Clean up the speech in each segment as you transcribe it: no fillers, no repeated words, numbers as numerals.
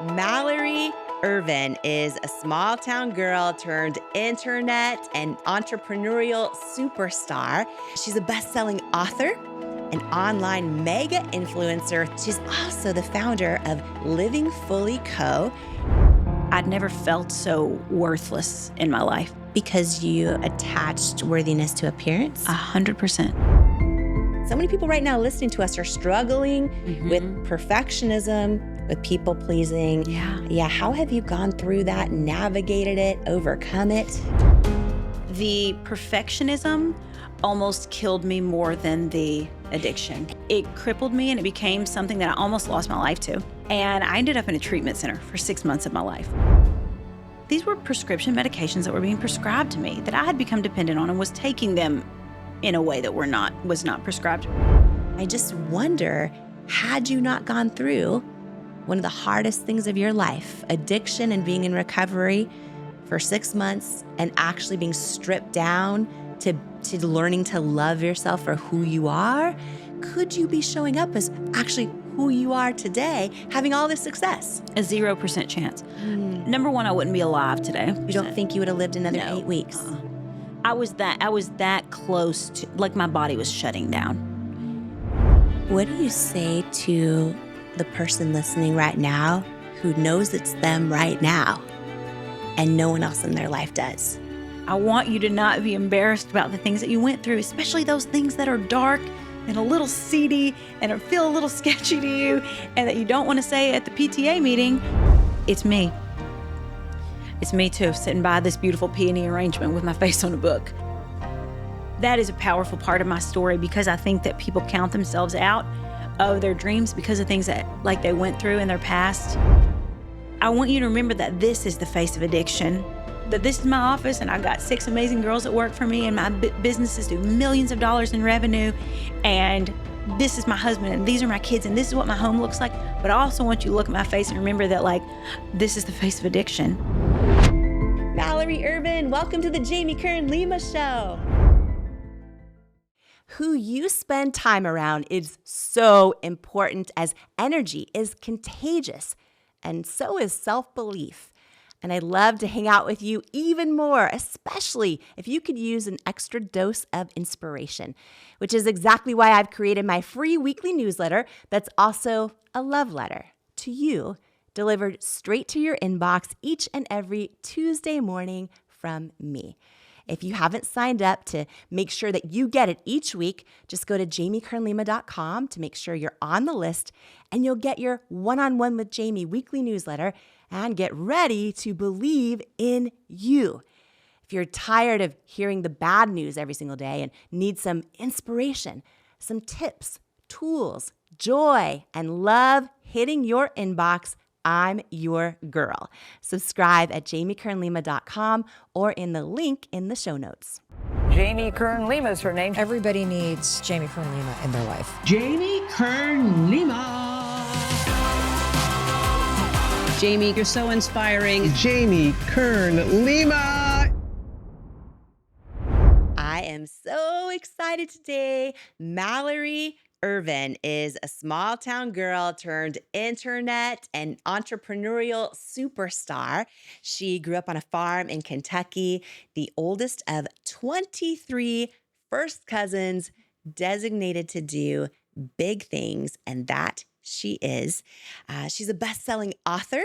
Mallory Ervin is a small town girl turned internet and entrepreneurial superstar. She's a best-selling author, an online mega influencer. She's also the founder of Living Fully Co. I'd never felt so worthless in my life. Because you attached worthiness to appearance? 100%. So many people right now listening to us are struggling with perfectionism, with people pleasing. Yeah. How have you gone through that, navigated it, overcome it? The perfectionism almost killed me more than the addiction. It crippled me and it became something that I almost lost my life to. And I ended up in a treatment center for 6 months of my life. These were prescription medications that were being prescribed to me that I had become dependent on and was taking them in a way that was not prescribed. I just wonder, had you not gone through one of the hardest things of your life, addiction and being in recovery for 6 months and actually being stripped down to learning to love yourself for who you are, could you be showing up as actually who you are today, having all this success? A 0% chance. Number one, I wouldn't be alive today. You don't think you would have lived another No. 8 weeks? I was that close to, like, my body was shutting down. What do you say to the person listening right now who knows it's them right now and no one else in their life does? I want you to not be embarrassed about the things that you went through, especially those things that are dark and a little seedy and feel a little sketchy to you and that you don't want to say at the PTA meeting. It's me. It's me too, sitting by this beautiful peony arrangement with my face on a book. That is a powerful part of my story because I think that people count themselves out of their dreams because of things that they went through in their past. I want you to remember that this is the face of addiction, that this is my office and I got 6 amazing girls that work for me and my businesses do millions of dollars in revenue, and this is my husband and these are my kids and this is what my home looks like. But I also want you to look at my face and remember that this is the face of addiction. Mallory Ervin, welcome to the Jamie Kern Lima Show. Who you spend time around is so important, as energy is contagious, and so is self-belief. And I'd love to hang out with you even more, especially if you could use an extra dose of inspiration, which is exactly why I've created my free weekly newsletter that's also a love letter to you, delivered straight to your inbox each and every Tuesday morning from me. If you haven't signed up to make sure that you get it each week, just go to jamiekernlima.com to make sure you're on the list, and you'll get your One-on-One with Jamie weekly newsletter and get ready to believe in you. If you're tired of hearing the bad news every single day and need some inspiration, some tips, tools, joy, and love hitting your inbox, I'm your girl. Subscribe at jamiekernlima.com or in the link in the show notes. Jamie Kern Lima is her name. Everybody needs Jamie Kern Lima in their life. Jamie Kern Lima. Jamie, you're so inspiring. Jamie Kern Lima. I am so excited today. Mallory Ervin is a small town girl turned internet and entrepreneurial superstar. She grew up on a farm in Kentucky, the oldest of 23 first cousins, designated to do big things, and that she is. She's a best-selling author,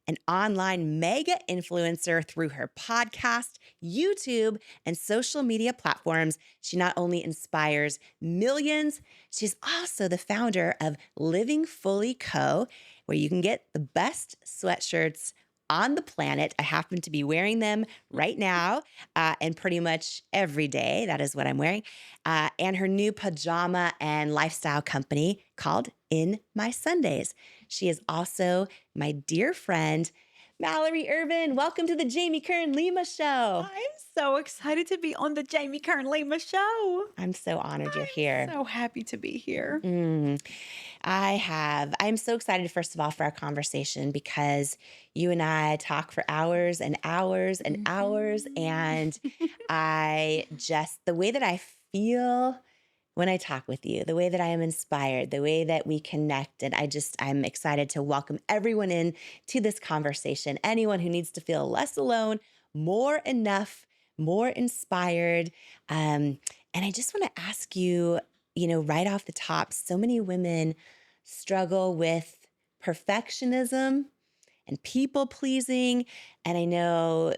an online mega influencer through her podcast, YouTube, and social media platforms. She not only inspires millions, she's also the founder of Living Fully Co., where you can get the best sweatshirts on the planet. I happen to be wearing them right now and pretty much every day. That is what I'm wearing. And her new pajama and lifestyle company called In My Sundays. She is also my dear friend, Mallory Ervin. Welcome to the Jamie Kern Lima Show. I'm so excited to be on the Jamie Kern Lima Show. I'm so honored you're here. So happy to be here. I'm so excited, first of all, for our conversation because you and I talk for hours and hours and hours. And the way that I feel when I talk with you, the way that I am inspired, the way that we connect. And I'm excited to welcome everyone in to this conversation. Anyone who needs to feel less alone, more enough, more inspired. And I just want to ask you, right off the top, so many women struggle with perfectionism and people pleasing. And I know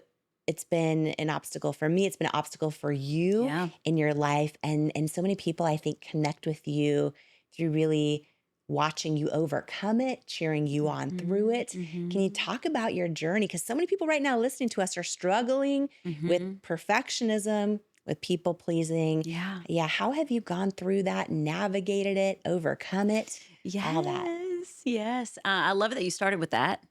it's been an obstacle for me. It's been an obstacle for you Yeah. in your life. And so many people, I think, connect with you through really watching you overcome it, cheering you on through it. Can you talk about your journey? Because so many people right now listening to us are struggling with perfectionism, with people pleasing. Yeah. Yeah. How have you gone through that, navigated it, overcome it, all that? Yes. I love it that you started with that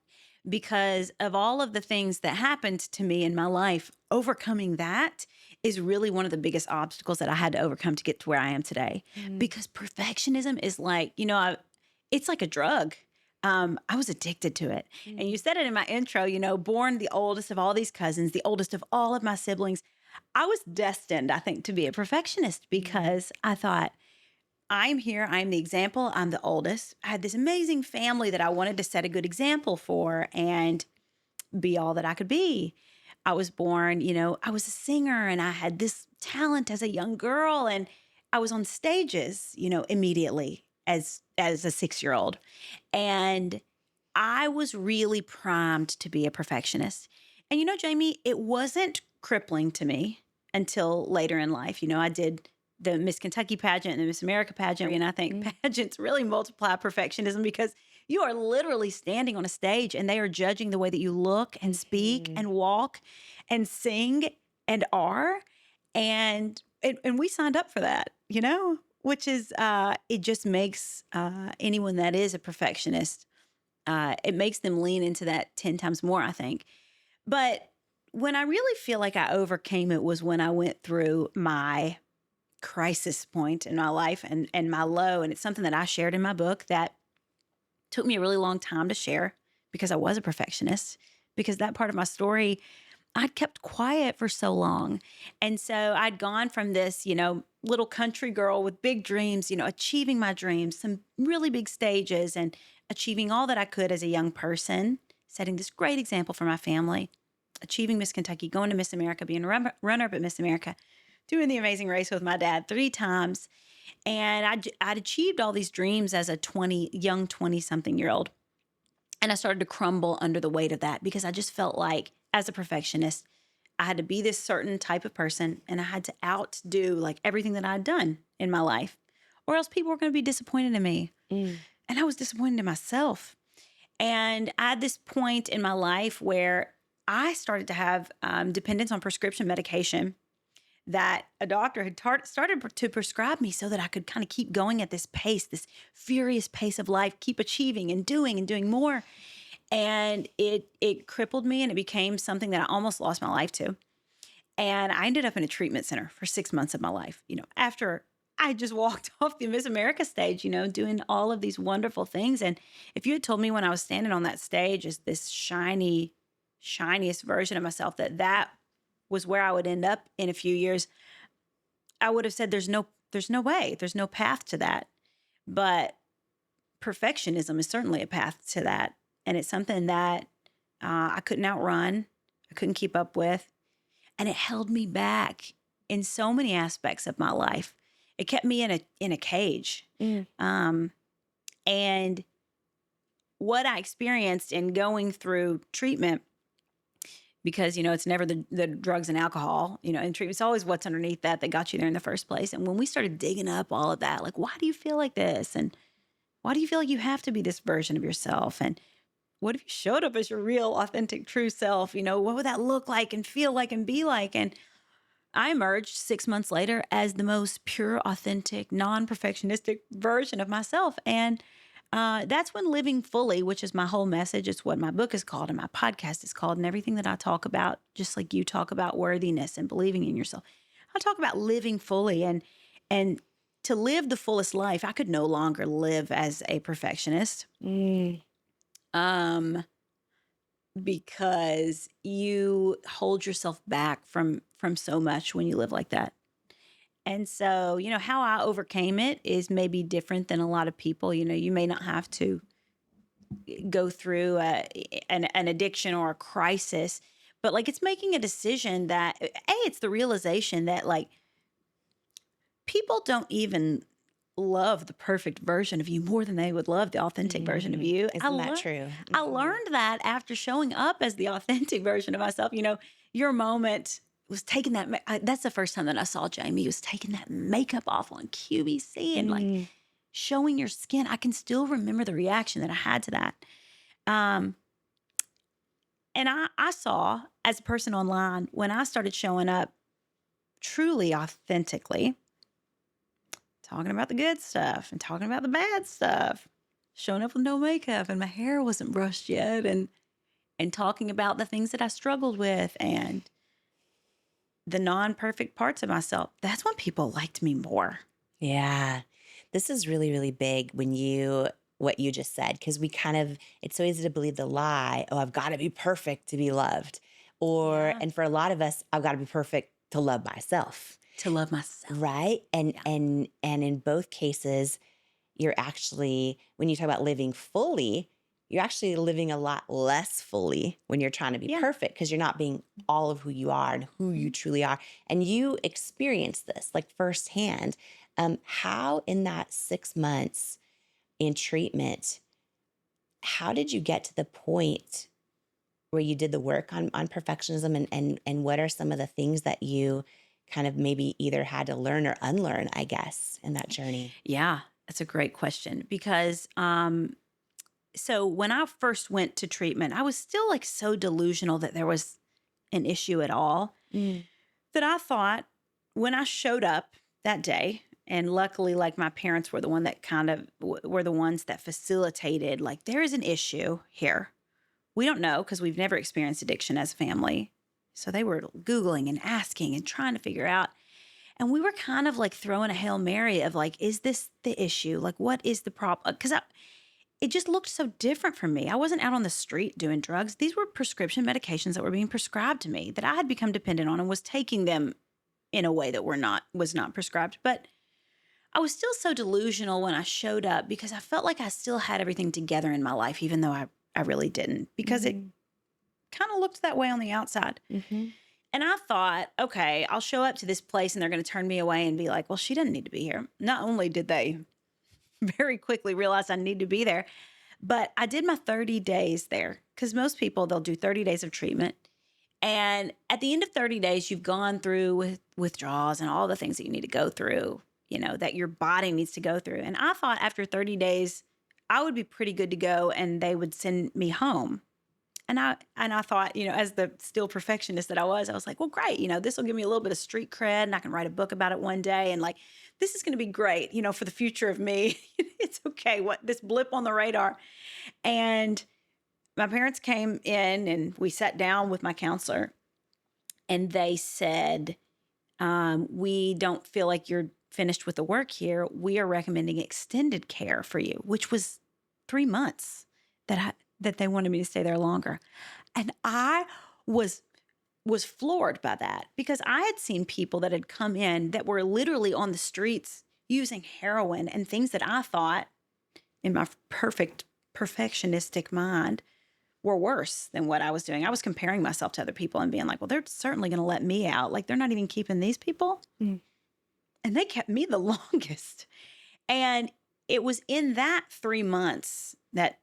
because of all of the things that happened to me in my life, overcoming that is really one of the biggest obstacles that I had to overcome to get to where I am today. Because perfectionism is like, it's like a drug. I was addicted to it. And you said it in my intro, born the oldest of all these cousins, the oldest of all of my siblings. I was destined, I think, to be a perfectionist because I thought, I'm here. I'm the example. I'm the oldest. I had this amazing family that I wanted to set a good example for and be all that I could be. I was born, I was a singer and I had this talent as a young girl and I was on stages, immediately as a 6-year-old. And I was really primed to be a perfectionist. And Jamie, it wasn't crippling to me until later in life. I did the Miss Kentucky pageant and the Miss America pageant. And I think pageants really multiply perfectionism because you are literally standing on a stage and they are judging the way that you look and speak and walk and sing and are. And we signed up for that, which is, it just makes anyone that is a perfectionist, it makes them lean into that 10 times more, I think. But when I really feel like I overcame it was when I went through my crisis point in my life and my low. And it's something that I shared in my book that took me a really long time to share because I was a perfectionist, because that part of my story, I'd kept quiet for so long. And so I'd gone from this, little country girl with big dreams, achieving my dreams, some really big stages and achieving all that I could as a young person, setting this great example for my family, achieving Miss Kentucky, going to Miss America, being a runner-up at Miss America, doing the Amazing Race with my dad 3 times. And I'd achieved all these dreams as a young 20-something-year-old. And I started to crumble under the weight of that because I just felt like as a perfectionist, I had to be this certain type of person and I had to outdo like everything that I'd done in my life or else people were going to be disappointed in me. And I was disappointed in myself. And I had this point in my life where I started to have dependence on prescription medication that a doctor had started to prescribe me so that I could kind of keep going at this pace, this furious pace of life, keep achieving and doing more. And it crippled me and it became something that I almost lost my life to. And I ended up in a treatment center for 6 months of my life, after I just walked off the Miss America stage, doing all of these wonderful things. And if you had told me when I was standing on that stage as this shiniest version of myself, that was where I would end up in a few years, I would have said, there's no way, there's no path to that. But perfectionism is certainly a path to that. And it's something that I couldn't outrun, I couldn't keep up with. And it held me back in so many aspects of my life. It kept me in a cage. And what I experienced in going through treatment, because, it's never the drugs and alcohol, in treatment, it's always what's underneath that got you there in the first place. And when we started digging up all of that, like, why do you feel like this? And why do you feel like you have to be this version of yourself? And what if you showed up as your real, authentic, true self? What would that look like and feel like and be like? And I emerged 6 months later as the most pure, authentic, non-perfectionistic version of myself. And that's when Living Fully, which is my whole message, it's what my book is called and my podcast is called and everything that I talk about, just like you talk about worthiness and believing in yourself. I talk about living fully and to live the fullest life. I could no longer live as a perfectionist. Because you hold yourself back from so much when you live like that. And so, how I overcame it is maybe different than a lot of people. You may not have to go through an addiction or a crisis, but like it's making a decision that, it's the realization that like people don't even love the perfect version of you more than they would love the authentic version of you. Isn't that true? I learned that after showing up as the authentic version of myself. Your moment was taking that's the first time that I saw Jamie was taking that makeup off on QVC and like showing your skin. I can still remember the reaction that I had to that. And I saw as a person online, when I started showing up truly authentically, talking about the good stuff and talking about the bad stuff, showing up with no makeup and my hair wasn't brushed yet, and talking about the things that I struggled with and the non-perfect parts of myself. That's when people liked me more. Yeah. This is really, really big what you just said, because it's so easy to believe the lie, oh, I've got to be perfect to be loved. And for a lot of us, I've got to be perfect to love myself. To love myself. Right. And in both cases, you're actually, when you talk about living fully, you're actually living a lot less fully when you're trying to be perfect, because you're not being all of who you are and who you truly are. And you experience this like firsthand. How in that 6 months in treatment, how did you get to the point where you did the work on perfectionism, and what are some of the things that you kind of maybe either had to learn or unlearn, I guess, in that journey? Yeah, that's a great question, because so when I first went to treatment, I was still like so delusional that there was an issue at all, that I thought when I showed up that day, and luckily like my parents were the one that kind of were the ones that facilitated, like, there is an issue here. We don't know because we've never experienced addiction as a family. So they were Googling and asking and trying to figure out. And we were kind of like throwing a Hail Mary of like, is this the issue? Like, what is the problem? Because it just looked so different from me. I wasn't out on the street doing drugs. These were prescription medications that were being prescribed to me that I had become dependent on and was taking them in a way that was not prescribed. But I was still so delusional when I showed up because I felt like I still had everything together in my life, even though I really didn't, because it kind of looked that way on the outside. And I thought, okay, I'll show up to this place and they're going to turn me away and be like, well, she doesn't need to be here. Not only did they very quickly realize I need to be there, but I did my 30 days there, because most people, they'll do 30 days of treatment. And at the end of 30 days, you've gone through with withdrawals and all the things that you need to go through, that your body needs to go through. And I thought after 30 days, I would be pretty good to go and they would send me home. And I thought, as the still perfectionist that I was like, well, great. This will give me a little bit of street cred and I can write a book about it one day. And like, this is going to be great, for the future of me. It's okay. This blip on the radar. And my parents came in and we sat down with my counselor and they said, we don't feel like you're finished with the work here. We are recommending extended care for you, which was 3 months that they wanted me to stay there longer. And I was floored by that, because I had seen people that had come in that were literally on the streets using heroin and things that I thought in my perfectionistic mind were worse than what I was doing. I was comparing myself to other people and being like, well, they're certainly going to let me out. Like, they're not even keeping these people. And they kept me the longest. And it was in that 3 months that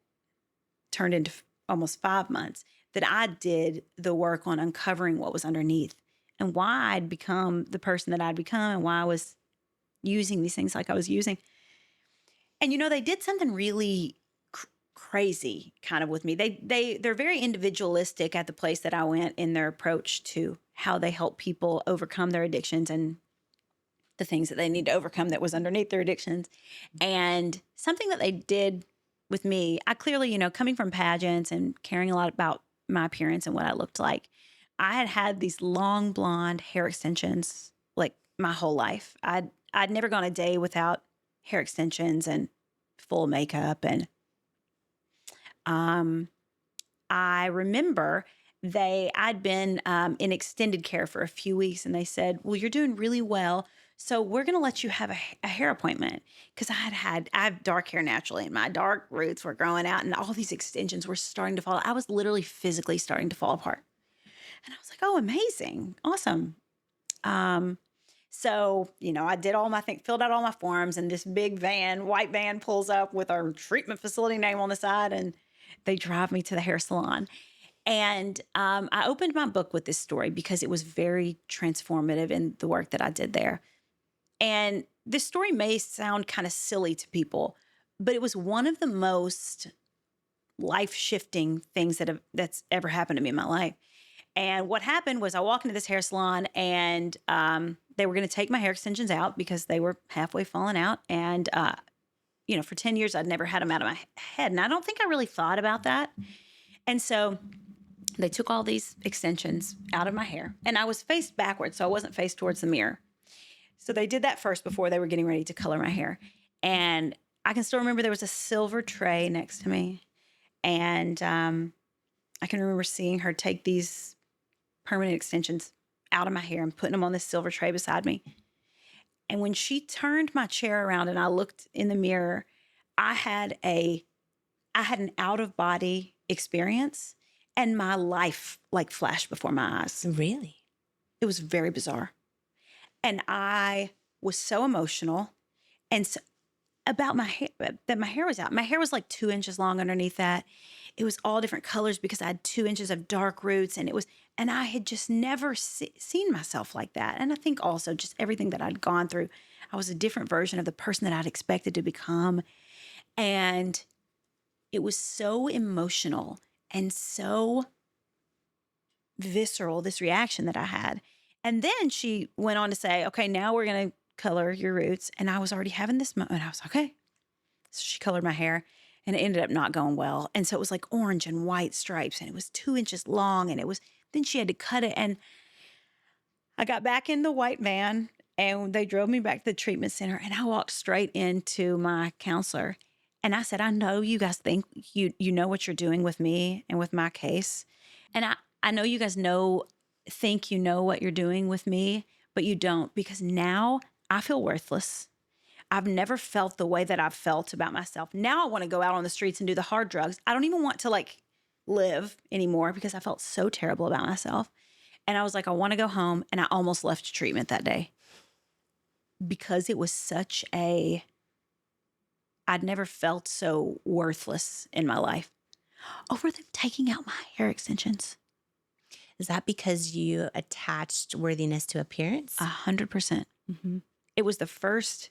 turned into almost 5 months that I did the work on uncovering what was underneath and why I'd become the person that I'd become and why I was using these things like I was using. And, they did something really crazy kind of with me. They're very individualistic at the place that I went in their approach to how they help people overcome their addictions and the things that they need to overcome that was underneath their addictions. And something that they did with me, I clearly, coming from pageants and caring a lot about my appearance and what I looked like, I had these long blonde hair extensions like my whole life. I'd never gone a day without hair extensions and full makeup. And I remember I'd been in extended care for a few weeks and they said, well, you're doing really well. So we're going to let you have a hair appointment. Because I have dark hair naturally, and my dark roots were growing out, and all these extensions were starting to fall. I was literally physically starting to fall apart. And I was like, oh, amazing. Awesome. So, I did all my thing, filled out all my forms, and this big white van pulls up with our treatment facility name on the side, and they drive me to the hair salon. And I opened my book with this story because it was very transformative in the work that I did there. And this story may sound kind of silly to people, but it was one of the most life-shifting things that's ever happened to me in my life. And what happened was I walked into this hair salon, and they were going to take my hair extensions out because they were halfway falling out. And, for 10 years, I'd never had them out of my head. And I don't think I really thought about that. And so they took all these extensions out of my hair, and I was faced backwards, so I wasn't faced towards the mirror. So they did that first before they were getting ready to color my hair. And I can still remember there was a silver tray next to me. And I can remember seeing her take these permanent extensions out of my hair and putting them on this silver tray beside me. And when she turned my chair around and I looked in the mirror, I had an out of body experience, and my life like flashed before my eyes. Really? It was very bizarre. And I was so emotional and so, about my hair, that my hair was out. My hair was like 2 inches long underneath that. It was all different colors because I had 2 inches of dark roots, and I had just never seen myself like that. And I think also just everything that I'd gone through, I was a different version of the person that I'd expected to become. And it was so emotional and so visceral, this reaction that I had. And then she went on to say, okay, now we're going to color your roots. And I was already having this moment. I was like, okay. So she colored my hair, and it ended up not going well. And so it was like orange and white stripes, and it was 2 inches long, and then she had to cut it. And I got back in the white van, and they drove me back to the treatment center, and I walked straight into my counselor. And I said, I know you guys think you know what you're doing with me and with my case. And I know you guys think you know what you're doing with me, but you don't, because now I feel worthless. I've never felt the way that I've felt about myself. Now I want to go out on the streets and do the hard drugs. I don't even want to live anymore because I felt so terrible about myself. And I was like, I want to go home. And I almost left treatment that day because it was I'd never felt so worthless in my life over them taking out my hair extensions. Is that because you attached worthiness to appearance? 100%. Mm-hmm. It was the first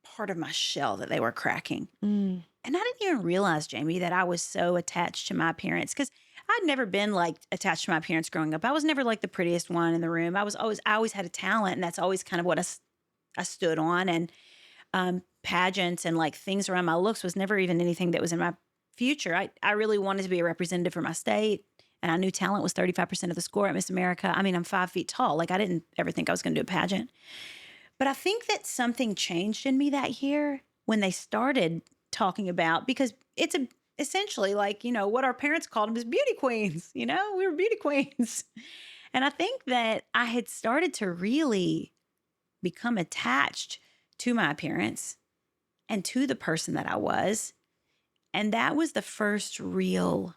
part of my shell that they were cracking. Mm. And I didn't even realize, Jamie, that I was so attached to my appearance, because I'd never been attached to my appearance growing up. I was never the prettiest one in the room. I always had a talent, and that's always kind of what I stood on. And pageants and things around my looks was never even anything that was in my future. I really wanted to be a representative for my state. And I knew talent was 35% of the score at Miss America. I mean, I'm 5 feet tall. I didn't ever think I was going to do a pageant. But I think that something changed in me that year when they started talking about, because it's essentially what our parents called them is beauty queens. We were beauty queens. And I think that I had started to really become attached to my appearance and to the person that I was. And that was the first real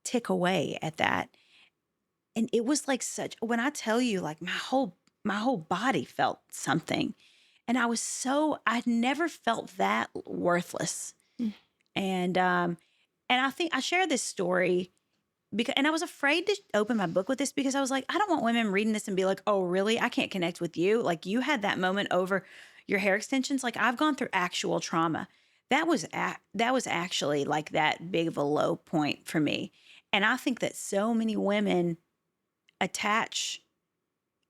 tick away at that. And it was when I tell you, my whole body felt something. And I'd never felt that worthless. Mm. And I think I share this story and I was afraid to open my book with this because I was like, I don't want women reading this and be like, oh, really? I can't connect with you. You had that moment over your hair extensions. I've gone through actual trauma. That was actually that big of a low point for me. And I think that so many women attach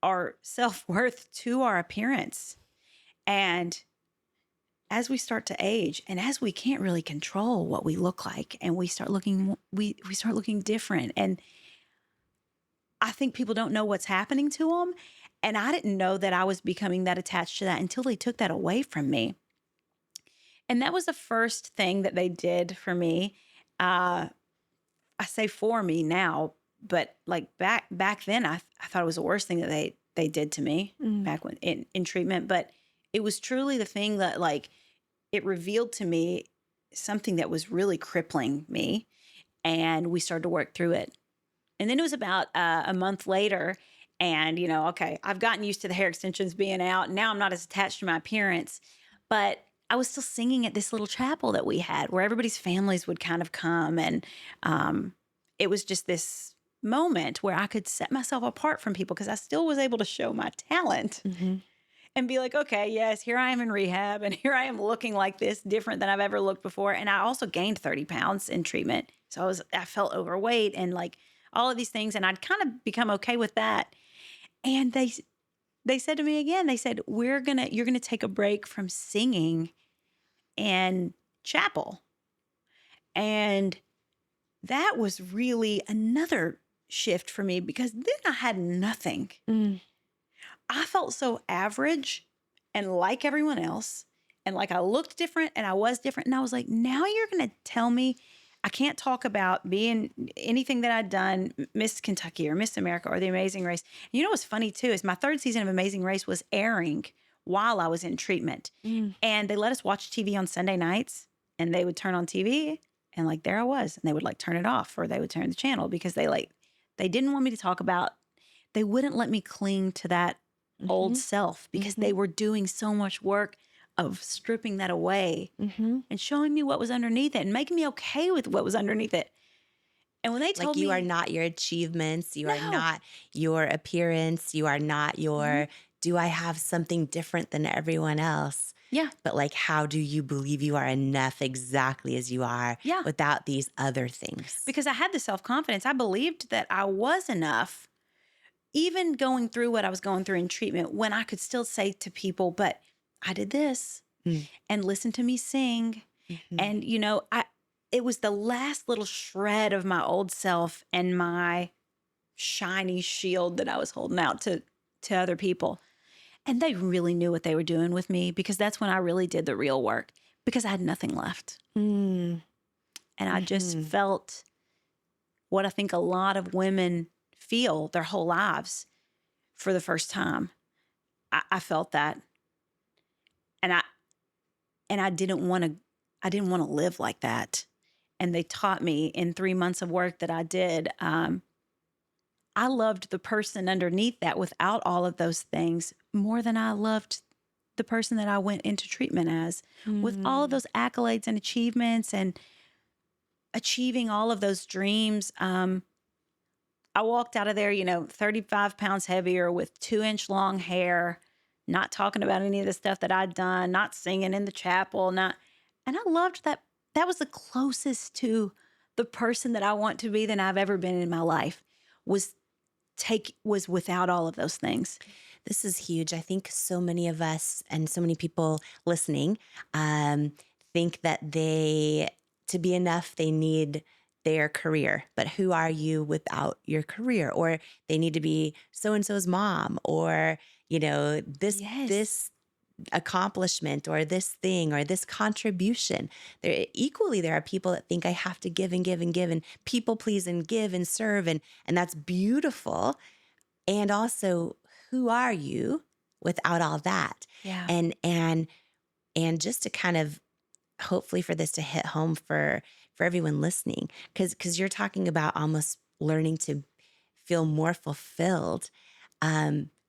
our self-worth to our appearance. And as we start to age, and as we can't really control what we look like, and we start looking different. And I think people don't know what's happening to them. And I didn't know that I was becoming that attached to that until they took that away from me. And that was the first thing that they did for me. I say for me now But like back then, I thought it was the worst thing that they did to me back when in treatment. But it was truly the thing that like it revealed to me something that was really crippling me, and we started to work through it. And then it was about a month later, and okay, I've gotten used to the hair extensions being out. Now I'm not as attached to my appearance, but I was still singing at this little chapel that we had where everybody's families would kind of come. And it was just this moment where I could set myself apart from people because I still was able to show my talent and be like, okay, yes, here I am in rehab and here I am looking like this, different than I've ever looked before. And I also gained 30 pounds in treatment. So I felt overweight and like all of these things. And I'd kind of become okay with that. And they said to me again, they said, you're going to take a break from singing and chapel. And that was really another shift for me because then I had nothing. I felt so average and like everyone else. And like I looked different and I was different. And I was like, now you're going to tell me I can't talk about being anything that I'd done, Miss Kentucky or Miss America or The Amazing Race. You know what's funny too is my third season of Amazing Race was airing while I was in treatment. And they let us watch TV on Sunday nights and they would turn on TV and like there I was. And they would like turn it off or they would turn the channel because they didn't want me to talk about, they wouldn't let me cling to that old self because they were doing so much work of stripping that away and showing me what was underneath it and making me okay with what was underneath it. And when they told me you are not your achievements, you are not your appearance, you are not your, do I have something different than everyone else? Yeah. But like, how do you believe you are enough exactly as you are without these other things? Because I had the self-confidence. I believed that I was enough, even going through what I was going through in treatment, when I could still say to people, but I did this and listen to me sing. And, it was the last little shred of my old self and my shiny shield that I was holding out to other people. And they really knew what they were doing with me because that's when I really did the real work because I had nothing left. And I just felt what I think a lot of women feel their whole lives for the first time. I felt that. And I didn't want to live like that. And they taught me in 3 months of work that I did. I loved the person underneath that without all of those things more than I loved the person that I went into treatment as, with all of those accolades and achievements and achieving all of those dreams. I walked out of there, 35 pounds heavier with 2-inch long hair, not talking about any of the stuff that I'd done, not singing in the chapel, and I loved that. That was the closest to the person that I want to be than I've ever been in my life, was without all of those things. This is huge. I think so many of us and so many people listening think that to be enough, they need their career. But who are you without your career? Or they need to be so-and-so's mom, or, this accomplishment or this thing or this contribution. There are people that think I have to give and give and give and people please and give and serve. And that's beautiful. And also, who are you without all that? Yeah. And just to kind of, hopefully for this to hit home for everyone listening, because you're talking about almost learning to feel more fulfilled,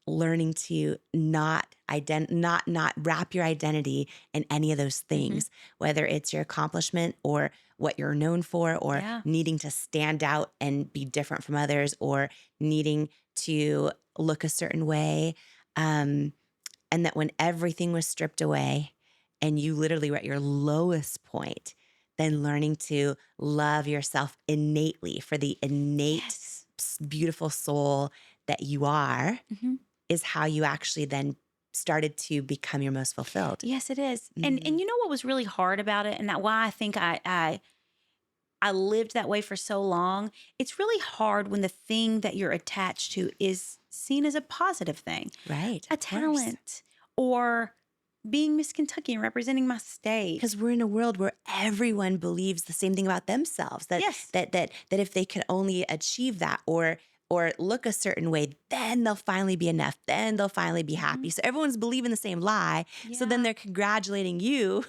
learning to not wrap your identity in any of those things, whether it's your accomplishment or what you're known for, or needing to stand out and be different from others, or needing to look a certain way. And that when everything was stripped away and you literally were at your lowest point, then learning to love yourself innately for the innate, beautiful soul that you are, is how you actually then started to become your most fulfilled. Yes, it is. And you know what was really hard about it, and why I think I lived that way for so long? It's really hard when the thing that you're attached to is seen as a positive thing. Right. A talent or being Miss Kentucky and representing my state. Because we're in a world where everyone believes the same thing about themselves. That Yes. that if they could only achieve that or look a certain way, then they'll finally be enough. Then they'll finally be happy. So everyone's believing the same lie. So then Yeah. they're congratulating you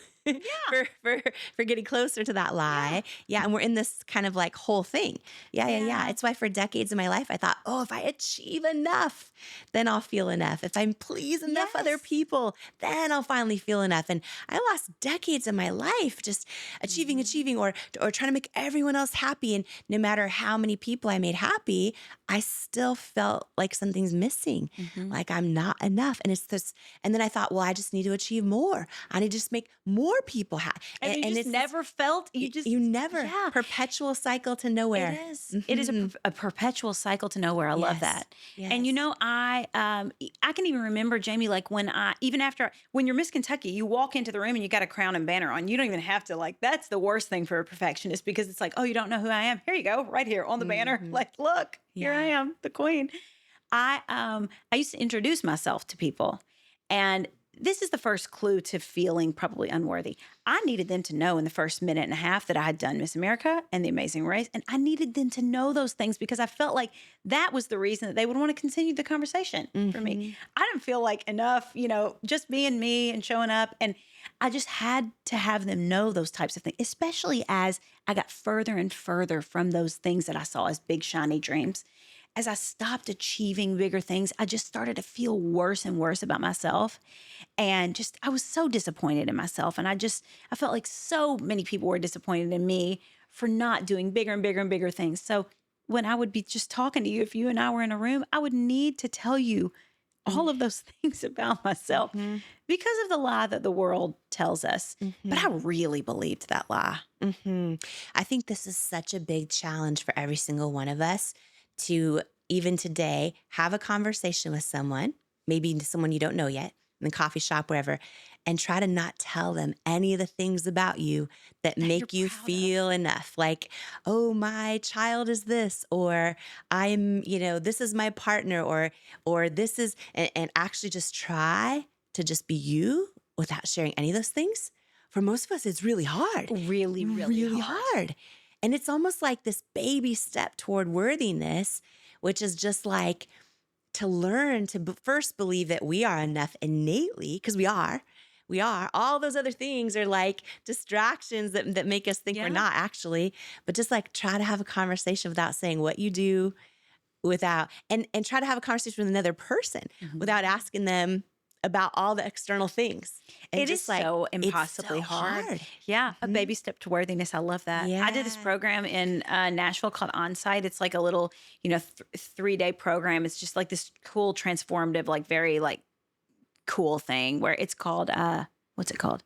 for getting closer to that lie. Yeah. And we're in this kind of like whole thing. Yeah. It's why for decades of my life, I thought, oh, if I achieve enough, then I'll feel enough. If I please enough other Yes. people, then I'll finally feel enough. And I lost decades of my life just achieving, or trying to make everyone else happy. And no matter how many people I made happy, I still felt like something's missing, like I'm not enough. And it's this, and then I thought, well, I just need to achieve more. I need to just make more people happy. And you just it's never felt, you never, perpetual cycle to nowhere. It is. It is a perpetual cycle to nowhere. I love Yes. that. And you know, I can even remember, Jamie, like when when you're Miss Kentucky, you walk into the room and you got a crown and banner on. You don't even have to that's the worst thing for a perfectionist, because it's like, oh, you don't know who I am. Here you go, right here on the banner. Like, look, here I am, the queen. I used to introduce myself to people, and this is the first clue to feeling probably unworthy. I needed them to know in the first minute and a half that I had done Miss America and The Amazing Race. And I needed them to know those things because I felt like that was the reason that they would want to continue the conversation for me. I didn't feel like enough, just being me and showing up. And I just had to have them know those types of things, especially as I got further and further from those things that I saw as big, shiny dreams. As I stopped achieving bigger things, I just started to feel worse and worse about myself. And I was so disappointed in myself. And I felt like so many people were disappointed in me for not doing bigger and bigger and bigger things. So when I would be just talking to you, if you and I were in a room, I would need to tell you all of those things about myself because of the lie that the world tells us. But I really believed that lie. I think this is such a big challenge for every single one of us to, even today, have a conversation with someone, maybe someone you don't know yet, in the coffee shop, wherever, and try to not tell them any of the things about you that make you feel enough. Like, oh, my child is this, or I'm, this is my partner, or this is, and actually just try to just be you without sharing any of those things. For most of us, it's really hard. Really, really hard. And it's almost like this baby step toward worthiness, which is just like to learn to first believe that we are enough innately, because we are. We are. All those other things are like distractions that make us think we're not actually, but just like try to have a conversation without saying what you do, and try to have a conversation with another person without asking them about all the external things. And it is so impossibly hard. Yeah. A baby step to worthiness. I love that. I did this program in Nashville called Onsite. It's like a little, 3-day program. It's just like this cool, transformative, like very like cool thing where it's called, what's it called?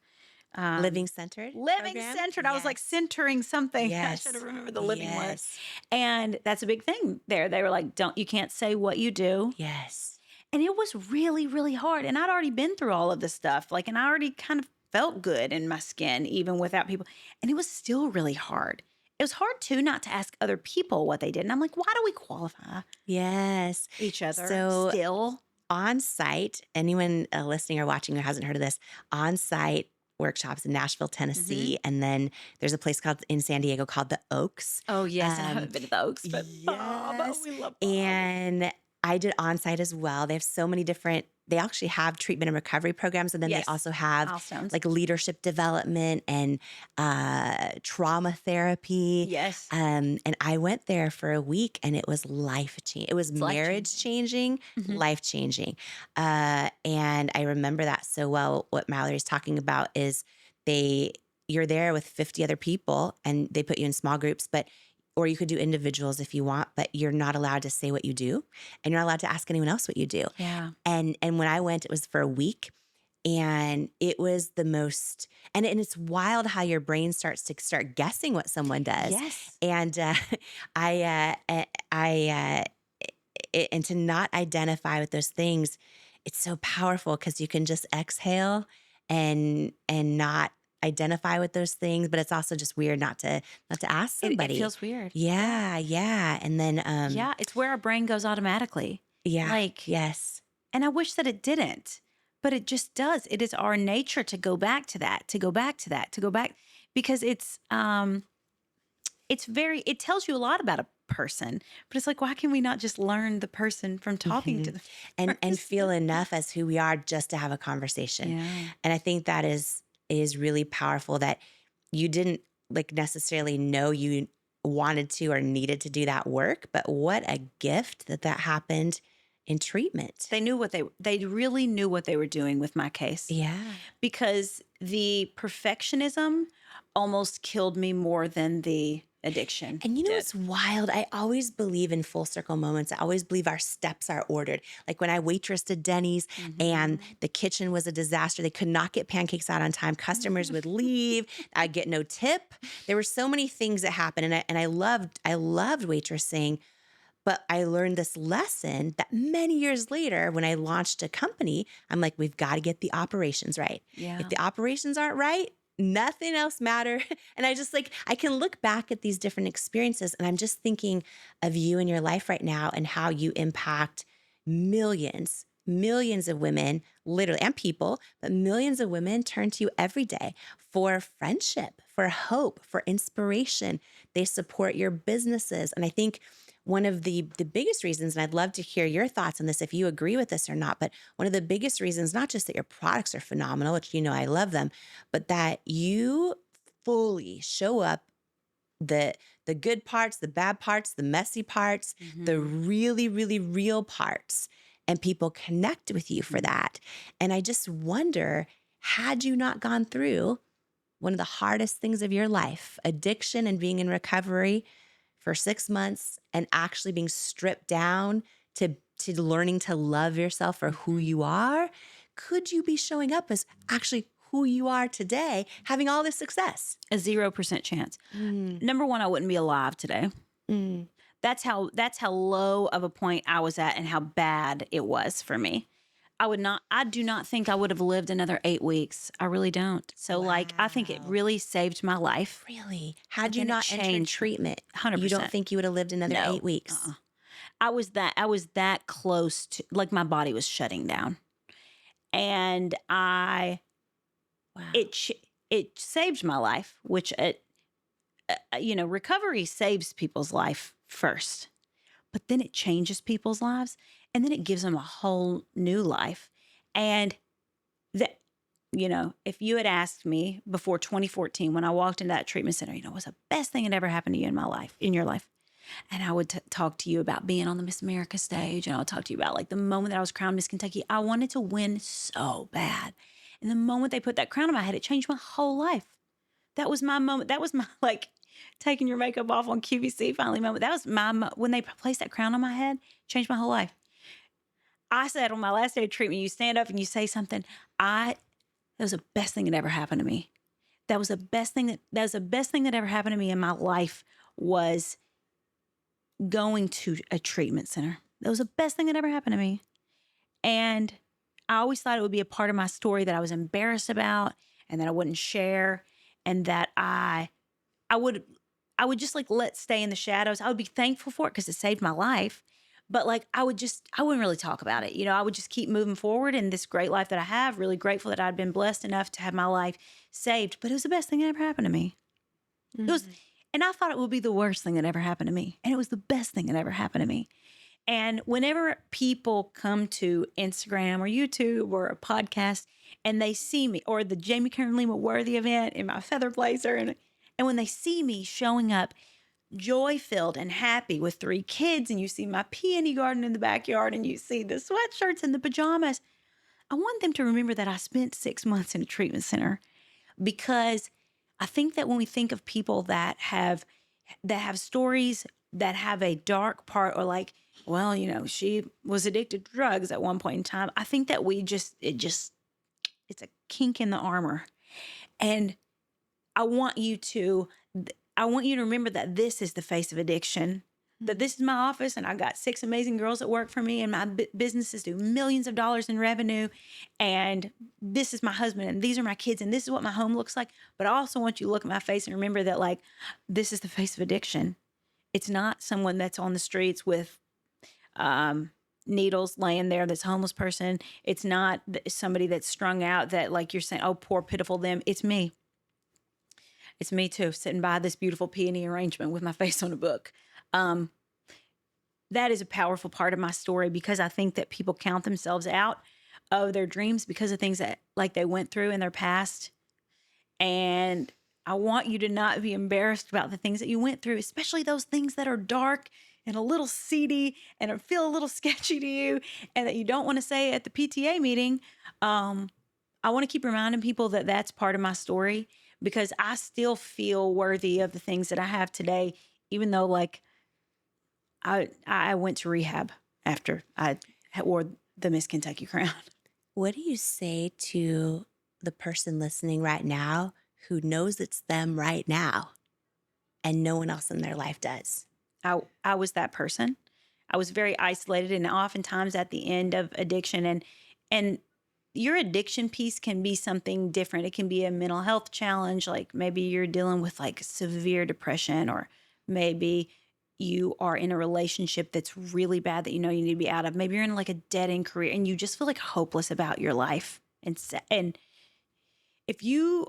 Living Centered. Living program? Centered. I was like centering something. Yes. I should have remembered the living word. Yes. And that's a big thing there. They were like, you can't say what you do. Yes. And it was really, really hard. And I'd already been through all of this stuff. And I already kind of felt good in my skin, even without people. And it was still really hard. It was hard, too, not to ask other people what they did. And I'm like, why do we qualify Yes. each other So still? On site, anyone listening or watching who hasn't heard of this, on site workshops in Nashville, Tennessee. And then there's a place in San Diego called the Oaks. Oh, yes. I haven't been to the Oaks, but Bob, we love Bob. And I did on-site as well. They have so many they actually have treatment and recovery programs. And then they also have milestones, like leadership development and trauma therapy. Yes. And I went there for a week and it was life-changing. It was marriage-changing, life-changing. And I remember that so well. What Mallory's talking about is you're there with 50 other people and they put you in small groups, or you could do individuals if you want, but you're not allowed to say what you do, and you're not allowed to ask anyone else what you do. Yeah. And when I went, it was for a week, and it was the most. And it's wild how your brain starts to start guessing what someone does. Yes. And and to not identify with those things, it's so powerful because you can just exhale and not identify with those things, but it's also just weird not to ask somebody. It feels weird. Yeah. And then it's where our brain goes automatically. Yeah. Like, yes. and I wish that it didn't. but it just does. It is our nature to go back to that, to go back to that, to go back, because it tells you a lot about a person, but it's like, why can we not just learn the person from talking to the and feel enough as who we are just to have a conversation. Yeah. And I think that is really powerful, that you didn't like necessarily know you wanted to or needed to do that work, but what a gift that happened in treatment. They really knew what they were doing with my case. Yeah. Because the perfectionism almost killed me more than the addiction. And you know did. what's wild? I always believe in full circle moments. I always believe our steps are ordered. Like when I waitressed at Denny's and the kitchen was a disaster. They could not get pancakes out on time. Customers would leave. I'd get no tip. There were so many things that happened. And I loved waitressing. But I learned this lesson that many years later, when I launched a company, I'm like, we've got to get the operations right. Yeah. If the operations aren't right, nothing else matters. And I can look back at these different experiences and I'm just thinking of you in your life right now and how you impact millions of women, literally, and people, but millions of women turn to you every day for friendship, for hope, for inspiration. They support your businesses. And I think one of the biggest reasons, and I'd love to hear your thoughts on this, if you agree with this or not, but one of the biggest reasons, not just that your products are phenomenal, which I love them, but that you fully show up the good parts, the bad parts, the messy parts, the really, really real parts, and people connect with you for that. And I just wonder, had you not gone through one of the hardest things of your life, addiction and being in recovery for 6 months and actually being stripped down to learning to love yourself for who you are, could you be showing up as actually who you are today, having all this success? A 0% chance. Number one, I wouldn't be alive today. That's how low of a point I was at and how bad it was for me. I do not think I would have lived another 8 weeks. I really don't. So I think it really saved my life. Really? Had you then it not entered changed. treatment, 100%. you don't think you would have lived another No. 8 weeks? I was that close to, like, my body was shutting down. And Wow. it saved my life, which recovery saves people's life first, but then it changes people's lives, and then it gives them a whole new life. And that, if you had asked me before 2014, when I walked into that treatment center, what's the best thing that ever happened to you in your life? And I would talk to you about being on the Miss America stage, and I would talk to you about like the moment that I was crowned Miss Kentucky. I wanted to win so bad. And the moment they put that crown on my head, it changed my whole life. That was my moment. That was my, like, taking your makeup off on QVC finally moment. That was when they placed that crown on my head, changed my whole life. I said on my last day of treatment, you stand up and you say something. That was the best thing that ever happened to me. That was the best thing that ever happened to me in my life, was going to a treatment center. That was the best thing that ever happened to me. And I always thought it would be a part of my story that I was embarrassed about and that I wouldn't share, and that I would just let stay in the shadows. I would be thankful for it because it saved my life. But I wouldn't really talk about it. I would just keep moving forward in this great life that I have, really grateful that I'd been blessed enough to have my life saved. But it was the best thing that ever happened to me. It was, and I thought it would be the worst thing that ever happened to me. And it was the best thing that ever happened to me. And whenever people come to Instagram or YouTube or a podcast and they see me, or the Jamie Kern Lima Worthy event in my feather blazer, and when they see me showing up joy-filled and happy with 3 kids, and you see my peony garden in the backyard, and you see the sweatshirts and the pajamas, I want them to remember that I spent 6 months in a treatment center. Because I think that when we think of people that have stories that have a dark part, or she was addicted to drugs at one point in time, I think that it's a kink in the armor. And I want you to remember that this is the face of addiction, that this is my office, and I got 6 amazing girls that work for me, and my businesses do millions of dollars in revenue, and this is my husband, and these are my kids, and this is what my home looks like. But I also want you to look at my face and remember that, this is the face of addiction. It's not someone that's on the streets with, needles laying there, this homeless person. It's not somebody that's strung out that like you're saying, oh, poor, pitiful them. It's me. It's me too, sitting by this beautiful peony arrangement with my face on a book. That is a powerful part of my story because I think that people count themselves out of their dreams because of things that like they went through in their past. And I want you to not be embarrassed about the things that you went through, especially those things that are dark and a little seedy and feel a little sketchy to you and that you don't want to say at the PTA meeting. I want to keep reminding people that that's part of my story because I still feel worthy of the things that I have today, even though like I went to rehab after I wore the Miss Kentucky crown. What do you say to the person listening right now who knows it's them right now and no one else in their life does? I was that person. I was very isolated and oftentimes at the end of addiction and your addiction piece can be something different. It can be a mental health challenge. Like maybe you're dealing with like severe depression, or maybe you are in a relationship that's really bad that you know you need to be out of. Maybe you're in like a dead end career and you just feel like hopeless about your life. And if you're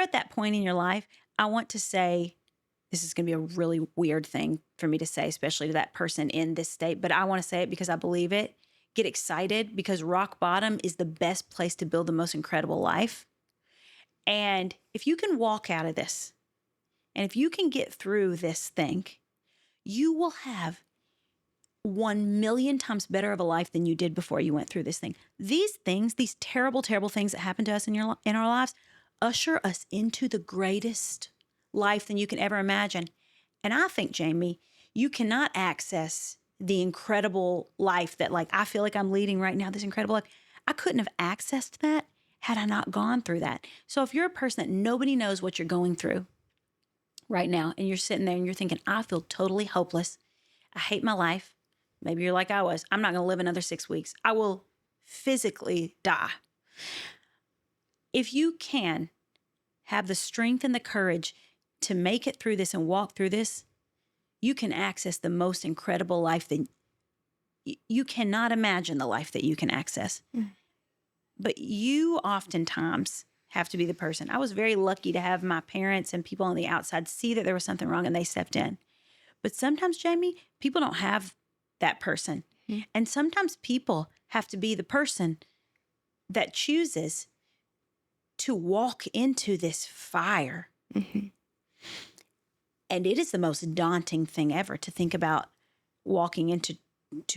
at that point in your life, I want to say, this is going to be a really weird thing for me to say, especially to that person in this state, but I want to say it because I believe it. Get excited because rock bottom is the best place to build the most incredible life. And if you can walk out of this, and if you can get through this thing, you will have 1,000,000 times better of a life than you did before you went through this thing. These things, these terrible, terrible things that happen to us in our lives, usher us into the greatest life than you can ever imagine. And I think, Jamie, you cannot access the incredible life that like I feel like I'm leading right now, this incredible life. I couldn't have accessed that had I not gone through that. So if you're a person that nobody knows what you're going through right now and you're sitting there and you're thinking, I feel totally hopeless. I hate my life. Maybe you're like I was. I'm not going to live another 6 weeks. I will physically die. If you can have the strength and the courage to make it through this and walk through this, you can access the most incredible life that you cannot imagine the life that you can access. Mm. But you oftentimes have to be the person. I was very lucky to have my parents and people on the outside see that there was something wrong and they stepped in. But sometimes, Jamie, people don't have that person. Mm. And sometimes people have to be the person that chooses to walk into this fire. Mm-hmm. And it is the most daunting thing ever to think about walking into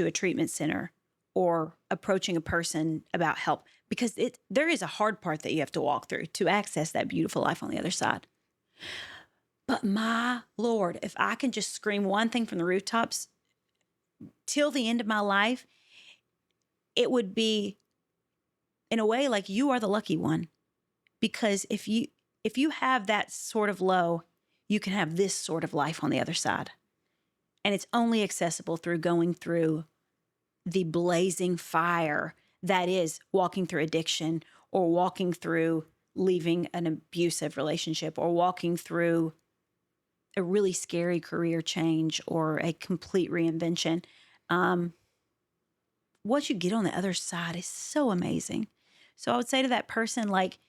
a treatment center or approaching a person about help, because there is a hard part that you have to walk through to access that beautiful life on the other side. But my Lord, if I can just scream one thing from the rooftops till the end of my life, it would be, in a way, like you are the lucky one. Because if you have that sort of low, you can have this sort of life on the other side. And it's only accessible through going through the blazing fire that is walking through addiction, or walking through leaving an abusive relationship, or walking through a really scary career change or a complete reinvention. What you get on the other side is so amazing. So I would say to that person, like,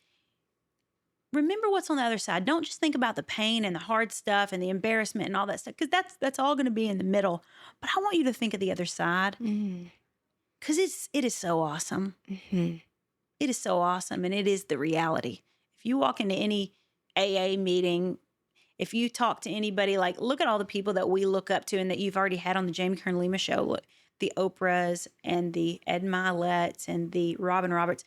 remember what's on the other side. Don't just think about the pain and the hard stuff and the embarrassment and all that stuff, because that's all going to be in the middle. But I want you to think of the other side, because it is so awesome. Mm-hmm. It is so awesome, and it is the reality. If you walk into any AA meeting, if you talk to anybody, like, look at all the people that we look up to and that you've already had on the Jamie Kern Lima show. Look, the Oprahs and the Ed Miletts and the Robin Roberts.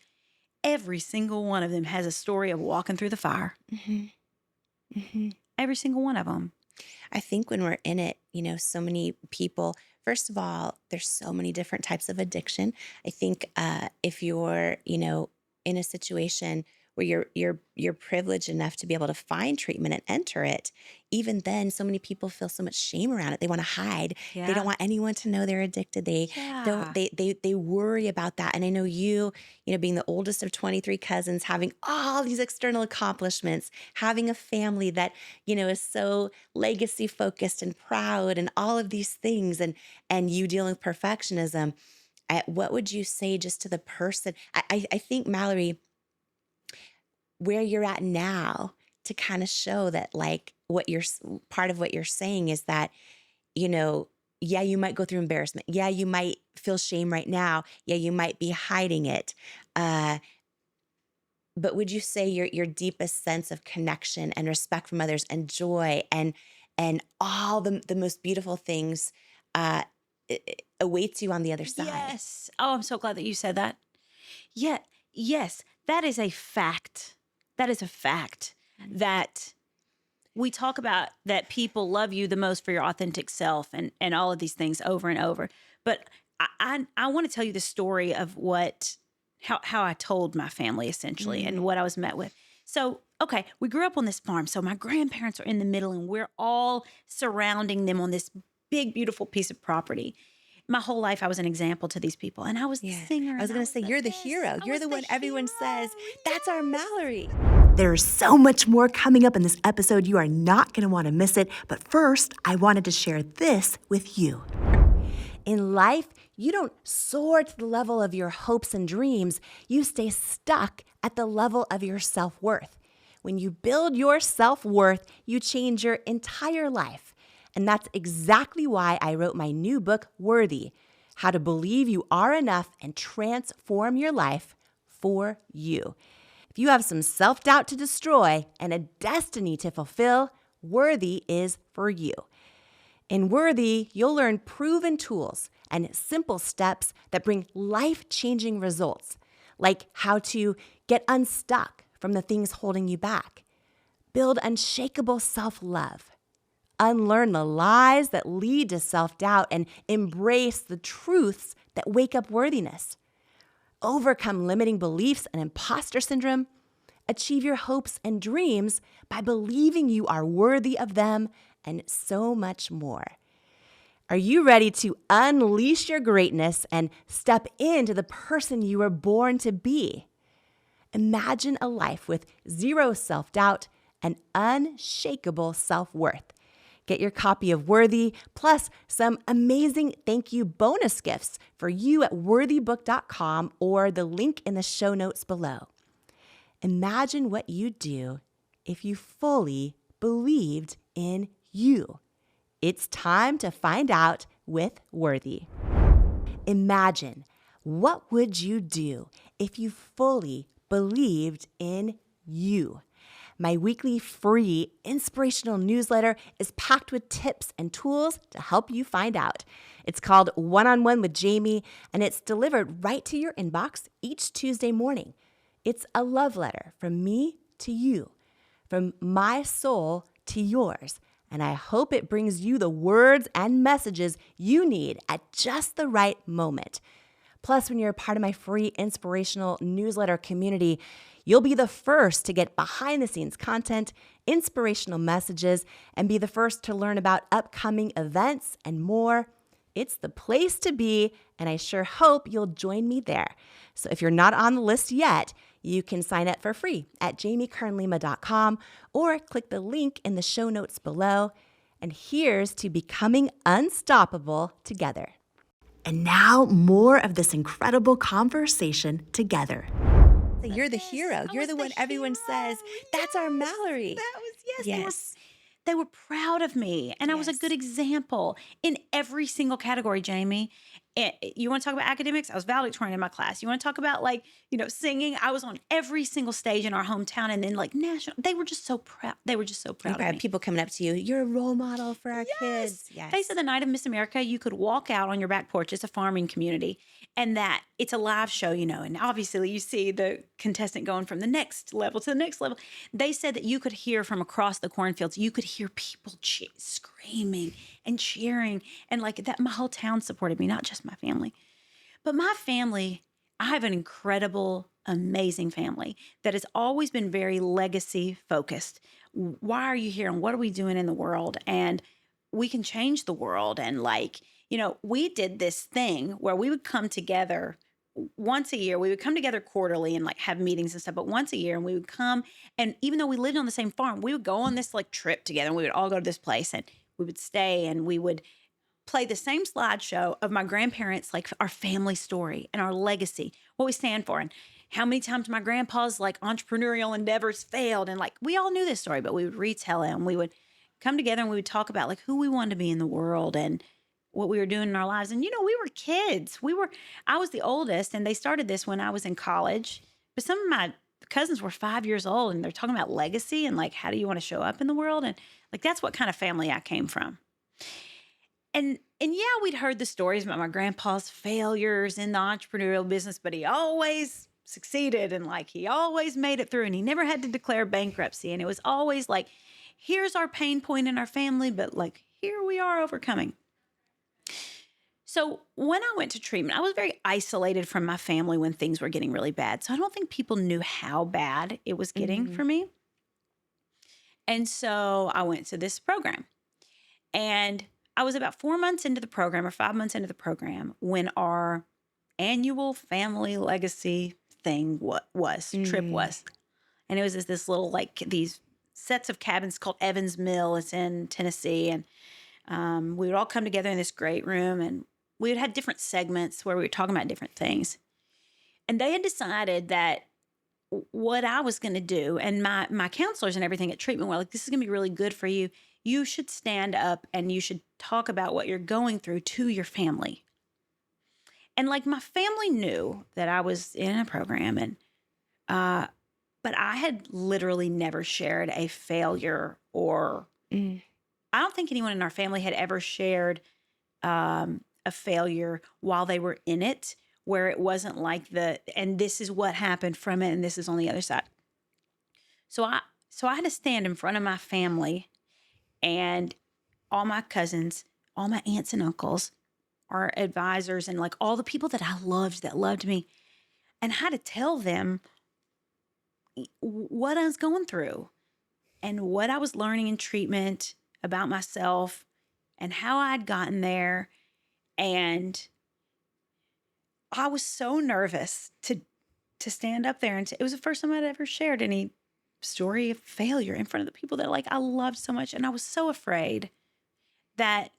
Every single one of them has a story of walking through the fire. Mm-hmm. Mm-hmm. Every single one of them. I think when we're in it, so many people, first of all, there's so many different types of addiction. I think if you're, in a situation where you're privileged enough to be able to find treatment and enter it, even then so many people feel so much shame around it. They want to hide. They don't Yeah. want anyone to know they're addicted. They don't Yeah. they worry about that. And I know being the oldest of 23 cousins, having all these external accomplishments, having a family that, is so legacy focused and proud and all of these things, and you dealing with perfectionism. What would you say just to the person? I think, Mallory, where you're at now, to kind of show that, like, part of what you're saying is that, you know, yeah, you might go through embarrassment. Yeah, you might feel shame right now. Yeah, you might be hiding it. Uh, but would you say your deepest sense of connection and respect from others and joy and all the most beautiful things uh, awaits you on the other side? Yes. Oh, I'm so glad that you said that. Yeah. Yes. That is a fact. That is a fact that we talk about, that people love you the most for your authentic self and all of these things over and over. But I want to tell you the story of how I told my family essentially and what I was met with. So, okay, we grew up on this farm. So my grandparents are in the middle and we're all surrounding them on this big, beautiful piece of property. My whole life, I was an example to these people. And I was the Yeah. singer. I was and going to say, the you're the this, hero. I You're was the one everyone hero. says, that's our Yes. Mallory. There's so much more coming up in this episode. You are not going to want to miss it. But first, I wanted to share this with you. In life, you don't soar to the level of your hopes and dreams. You stay stuck at the level of your self-worth. When you build your self-worth, you change your entire life. And that's exactly why I wrote my new book, Worthy: How to Believe You Are Enough and Transform Your Life for You. If you have some self-doubt to destroy and a destiny to fulfill, Worthy is for you. In Worthy, you'll learn proven tools and simple steps that bring life-changing results, like how to get unstuck from the things holding you back, build unshakable self-love, unlearn the lies that lead to self-doubt, and embrace the truths that wake up worthiness, overcome limiting beliefs and imposter syndrome, achieve your hopes and dreams by believing you are worthy of them, and so much more. Are you ready to unleash your greatness and step into the person you were born to be? Imagine a life with zero self-doubt and unshakable self-worth. Get your copy of Worthy, plus some amazing thank you bonus gifts for you at worthybook.com or the link in the show notes below. Imagine what you'd do if you fully believed in you. It's time to find out with Worthy. Imagine, what would you do if you fully believed in you? My weekly free inspirational newsletter is packed with tips and tools to help you find out. It's called One-on-One with Jamie, and it's delivered right to your inbox each Tuesday morning. It's a love letter from me to you, from my soul to yours. And I hope it brings you the words and messages you need at just the right moment. Plus, when you're a part of my free inspirational newsletter community, you'll be the first to get behind-the-scenes content, inspirational messages, and be the first to learn about upcoming events and more. It's the place to be, and I sure hope you'll join me there. So if you're not on the list yet, you can sign up for free at jamiekernlima.com or click the link in the show notes below. And here's to becoming unstoppable together. And now, more of this incredible conversation together. You're the hero. You're the one everyone says, that's our Mallory. That was, Yes. They were proud of me, and I was a Yes. good example in every single category, Jamie. You want to talk about academics? I was valedictorian in my class. You want to talk about, like, singing? I was on every single stage in our hometown, and then, like, national. They were just so proud. They were just so proud of me. People coming up to you. You're a role model for our kids. Yes. They said the night of Miss America, you could walk out on your back porch. It's a farming community, and that it's a live show, and obviously you see the contestant going from the next level to the next level. They said that you could hear from across the cornfields, you could hear people screaming and cheering, and like that, my whole town supported me, not just my family. But my family, I have an incredible amazing family that has always been very legacy focused. Why are you here and what are we doing in the world? And we can change the world. And like, we did this thing where we would come together once a year. We would come together quarterly and like have meetings and stuff, but once a year, and we would come, and even though we lived on the same farm, we would go on this like trip together, and we would all go to this place, and we would stay, and we would play the same slideshow of my grandparents, like our family story and our legacy, what we stand for, and how many times my grandpa's like entrepreneurial endeavors failed. And like, we all knew this story, but we would retell it, and we would come together and we would talk about like who we wanted to be in the world and what we were doing in our lives. And, we were kids. I was the oldest, and they started this when I was in college, but some of my cousins were 5 years old, and they're talking about legacy and like, how do you want to show up in the world? And like, that's what kind of family I came from. And yeah, we'd heard the stories about my grandpa's failures in the entrepreneurial business, but he always succeeded, and like, he always made it through, and he never had to declare bankruptcy. And it was always like, here's our pain point in our family, but like, here we are overcoming. So when I went to treatment, I was very isolated from my family when things were getting really bad. So I don't think people knew how bad it was getting for me. And so I went to this program, and I was about 4 months into the program, or 5 months into the program, when our annual family legacy thing trip was. And it was this little, like, these sets of cabins called Evans Mill. It's in Tennessee. And we would all come together in this great room, and we would have different segments where we were talking about different things. And they had decided that what I was going to do, and my counselors and everything at treatment were like, this is going to be really good for you. You should stand up and you should talk about what you're going through to your family. And like, my family knew that I was in a program, and but I had literally never shared a failure, or I don't think anyone in our family had ever shared a failure while they were in it, where it wasn't like and this is what happened from it, and this is on the other side. So I had to stand in front of my family and all my cousins, all my aunts and uncles, our advisors, and like all the people that I loved, that loved me, and I had to tell them what I was going through and what I was learning in treatment about myself and how I'd gotten there. And I was so nervous to stand up there, and it was the first time I'd ever shared any story of failure in front of the people that like I loved so much. And I was so afraid that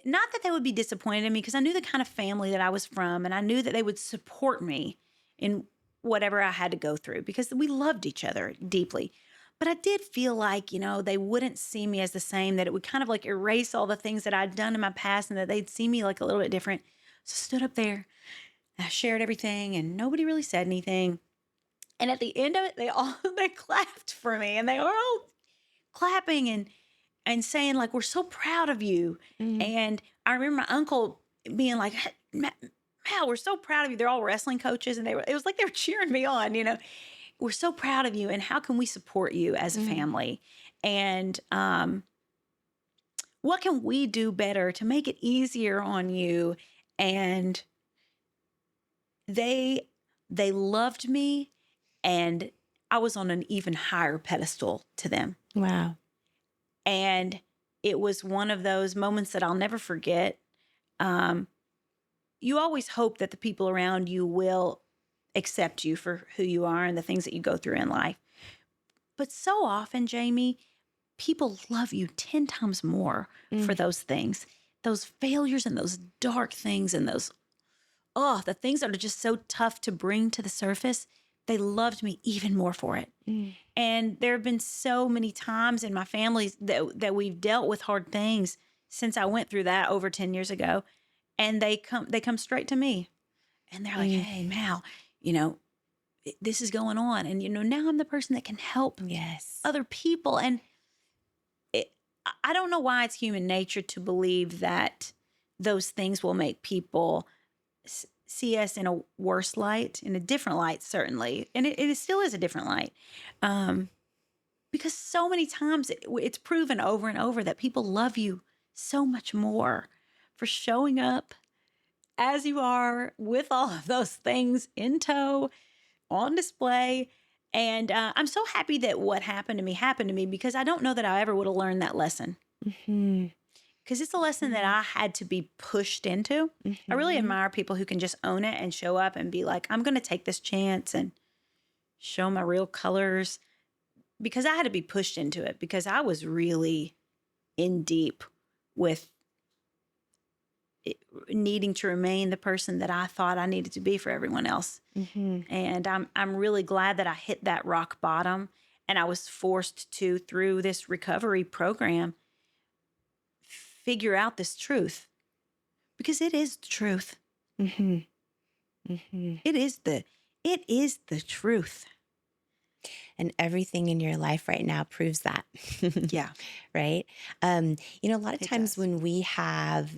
not that they would be disappointed in me, because I knew the kind of family that I was from, and I knew that they would support me in whatever I had to go through, because we loved each other deeply. But I did feel like, they wouldn't see me as the same, that it would kind of like erase all the things that I'd done in my past, and that they'd see me like a little bit different. So I stood up there, and I shared everything, and nobody really said anything. And at the end of it, they clapped for me, and they were all clapping and saying like, we're so proud of you. And I remember my uncle being like, Mal, we're so proud of you. They're all wrestling coaches, and it was like they were cheering me on, we're so proud of you, and how can we support you as a family? And what can we do better to make it easier on you? And they loved me, and I was on an even higher pedestal to them. Wow. And it was one of those moments that I'll never forget. You always hope that the people around you will accept you for who you are and the things that you go through in life. But so often, Jamie, people love you 10 times more for those things, those failures and those dark things and those, the things that are just so tough to bring to the surface. They loved me even more for it. And there have been so many times in my family that we've dealt with hard things since I went through that over 10 years ago. And they come straight to me, and they're like, hey, Mal, this is going on. And, now I'm the person that can help other people. And I don't know why it's human nature to believe that those things will make people see us in a worse light, in a different light, certainly. And it still is a different light. Because so many times it's proven over and over that people love you so much more for showing up as you are with all of those things in tow, on display. And I'm so happy that what happened to me because I don't know that I ever would have learned that lesson. Mm-hmm. Because it's a lesson that I had to be pushed into. I really admire people who can just own it and show up and be like, I'm going to take this chance and show my real colors. Because I had to be pushed into it because I was really in deep with needing to remain the person that I thought I needed to be for everyone else. Mm-hmm. And I'm really glad that I hit that rock bottom and I was forced to, through this recovery program, figure out this truth because it is the truth. Mm-hmm. Mm-hmm. It is the truth. And everything in your life right now proves that. Yeah. Right. A lot of It times does. when we have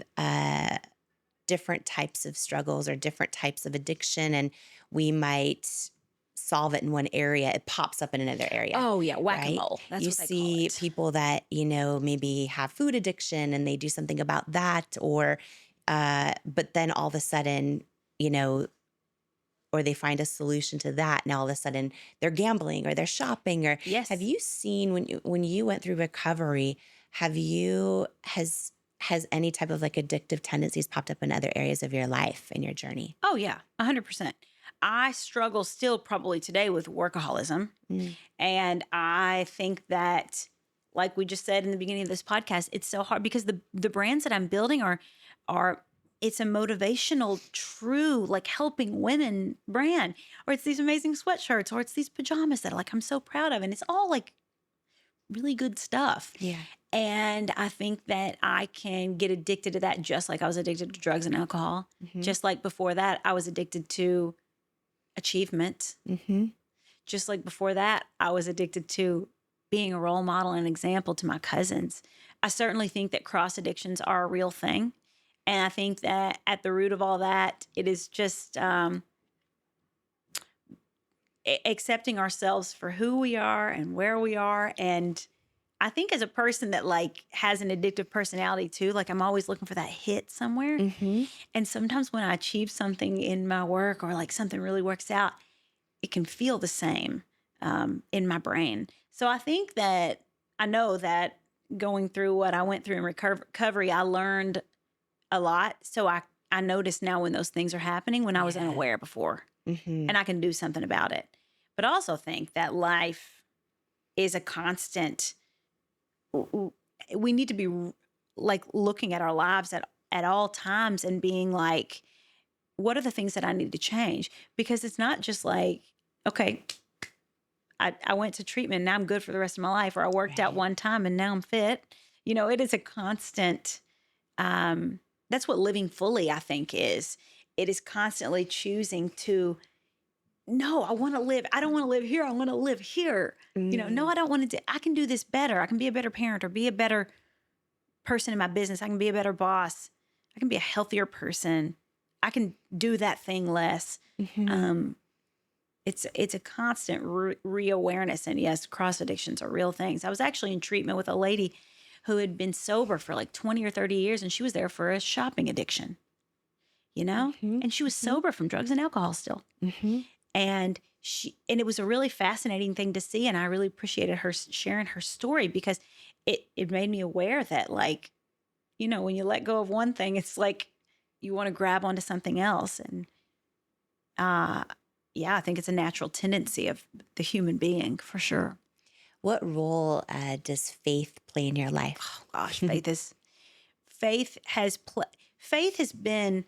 different types of struggles or different types of addiction, and we might solve it in one area, it pops up in another area. Oh yeah, Right? whack-a-mole. That's You what they call see it. people that, maybe have food addiction and they do something about that, or, but then all of a sudden, or they find a solution to that. Now all of a sudden they're gambling or they're shopping. Or Yes. have you seen when you went through recovery, has any type of like addictive tendencies popped up in other areas of your life and your journey? Oh yeah, 100%. I struggle still probably today with workaholism. Mm. And I think that, like we just said in the beginning of this podcast, it's so hard because the brands that I'm building are it's a motivational, true, like helping women brand, or it's these amazing sweatshirts, or it's these pajamas that I'm so proud of, and it's all like really good stuff. Yeah. And I think that I can get addicted to that, just like I was addicted to drugs and alcohol. Mm-hmm. Just like before that, I was addicted to achievement. Mm-hmm. Just like before that, I was addicted to being a role model and example to my cousins. I certainly think that cross addictions are a real thing. And I think that at the root of all that, it is just accepting ourselves for who we are and where we are. And I think as a person that has an addictive personality too, I'm always looking for that hit somewhere. Mm-hmm. And sometimes when I achieve something in my work or something really works out, it can feel the same in my brain. So I think that I know that going through what I went through in recovery, I learned a lot. So I notice now when those things are happening when I was unaware before, Mm-hmm. and I can do something about it. But I also think that life is a constant. We need to be looking at our lives at all times and being like, what are the things that I need to change? Because it's not just okay, I went to treatment, now I'm good for the rest of my life, or I worked out one time and now I'm fit. It is a constant, that's what living fully, I think, is. It is constantly choosing to, no, I want to live. I don't want to live here. I want to live here. No, I don't want to. I can do this better. I can be a better parent or be a better person in my business. I can be a better boss. I can be a healthier person. I can do that thing less. Mm-hmm. It's a constant reawareness. And yes, cross addictions are real things. I was actually in treatment with a lady who had been sober for 20 or 30 years, and she was there for a shopping addiction, Mm-hmm. and she was sober from drugs and alcohol still. Mm-hmm. And it was a really fascinating thing to see. And I really appreciated her sharing her story because it made me aware that when you let go of one thing, it's you want to grab onto something else. And I think it's a natural tendency of the human being for sure. What role does faith play in your life? Oh gosh, faith has been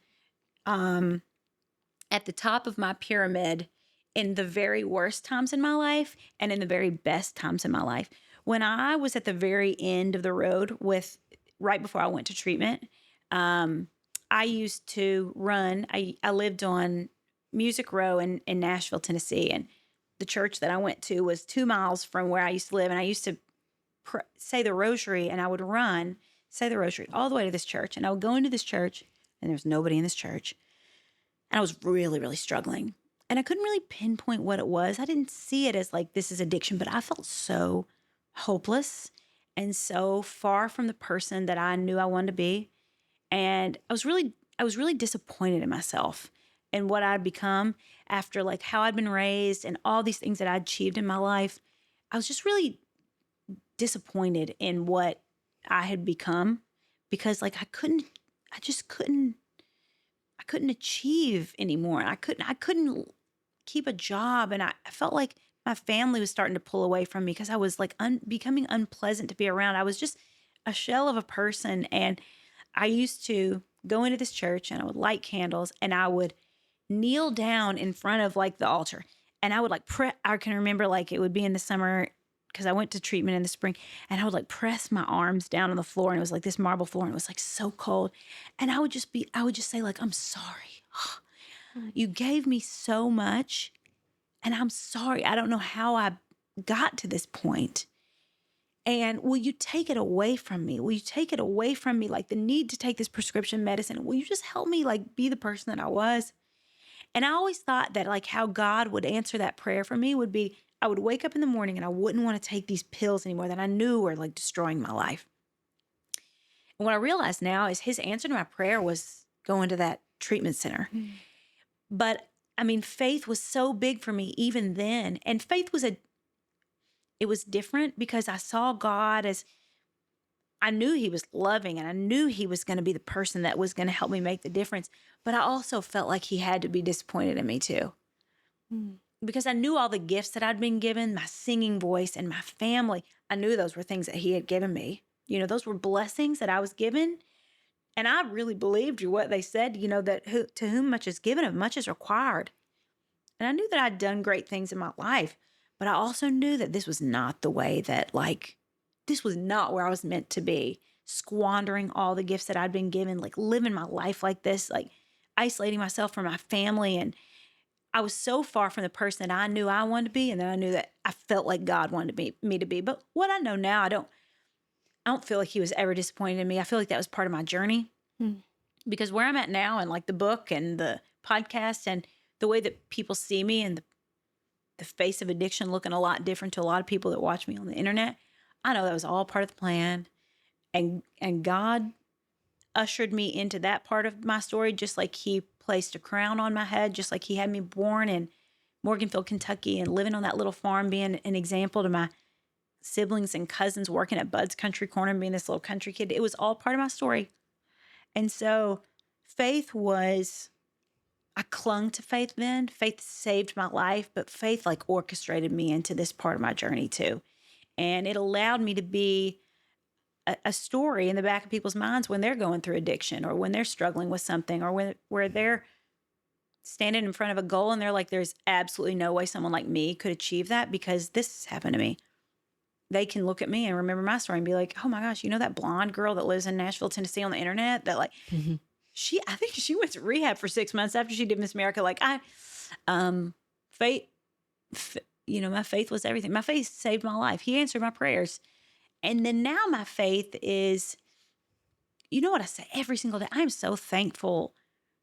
at the top of my pyramid in the very worst times in my life and in the very best times in my life. When I was at the very end of the road right before I went to treatment, I used to run. I lived on Music Row in Nashville, Tennessee, and the church that I went to was 2 miles from where I used to live. And I used to say the rosary, and I would say the rosary all the way to this church. And I would go into this church, and there was nobody in this church. And I was really, really struggling. And I couldn't really pinpoint what it was. I didn't see it as this is addiction, but I felt so hopeless and so far from the person that I knew I wanted to be. And I I was really disappointed in myself and what I'd become after like how I'd been raised and all these things that I'd achieved in my life. I was just really disappointed in what I had become because like I couldn't achieve anymore. I couldn't keep a job. And I felt like my family was starting to pull away from me because I was like becoming unpleasant to be around. I was just a shell of a person. And I used to go into this church and I would light candles and I would kneel down in front of like the altar. And I would like I can remember like it would be in the summer because I went to treatment in the spring and I would like press my arms down on the floor and it was like this marble floor and it was like so cold. And I would just say like, I'm sorry. You gave me so much and I'm sorry. I don't know how I got to this point. And will you take it away from me? Will you take it away from me? Like the need to take this prescription medicine. Will you just help me like be the person that I was? And I always thought that like how God would answer that prayer for me would be, I would wake up in the morning and I wouldn't want to take these pills anymore that I knew were like destroying my life. And what I realize now is his answer to my prayer was going to that treatment center. Mm. But I mean, faith was so big for me even then. And faith was it was different because I saw God as, I knew he was loving and I knew he was going to be the person that was going to help me make the difference. But I also felt like he had to be disappointed in me too. Mm. Because I knew all the gifts that I'd been given, my singing voice and my family. I knew those were things that he had given me. You know, those were blessings that I was given. And I really believed what they said, you know, that to whom much is given, of much is required. And I knew that I'd done great things in my life. But I also knew that this was not the way that, like, this was not where I was meant to be. Squandering all the gifts that I'd been given, like living my life like this, like isolating myself from my family. And I was so far from the person that I knew I wanted to be, and then I knew that I felt like God wanted me to be. But what I know now, I don't feel like he was ever disappointed in me. I feel like that was part of my journey. Because where I'm at now and like the book and the podcast and the way that people see me and the face of addiction looking a lot different to a lot of people that watch me on the internet, I know that was all part of the plan. And God ushered me into that part of my story, just like he placed a crown on my head, just like he had me born in Morganfield, Kentucky, and living on that little farm, being an example to my siblings and cousins, working at Bud's Country Corner and being this little country kid. It was all part of my story. And so I clung to faith then. Faith saved my life, but faith like orchestrated me into this part of my journey too. And it allowed me to be a story in the back of people's minds when they're going through addiction or when they're struggling with something or where they're standing in front of a goal and they're like, there's absolutely no way someone like me could achieve that because this happened to me. They can look at me and remember my story and be like, oh my gosh, you know that blonde girl that lives in Nashville, Tennessee on the internet that like, I think she went to rehab for 6 months after she did Miss America. Like my faith was everything. My faith saved my life. He answered my prayers. And then now my faith is, you know what I say every single day? I am so thankful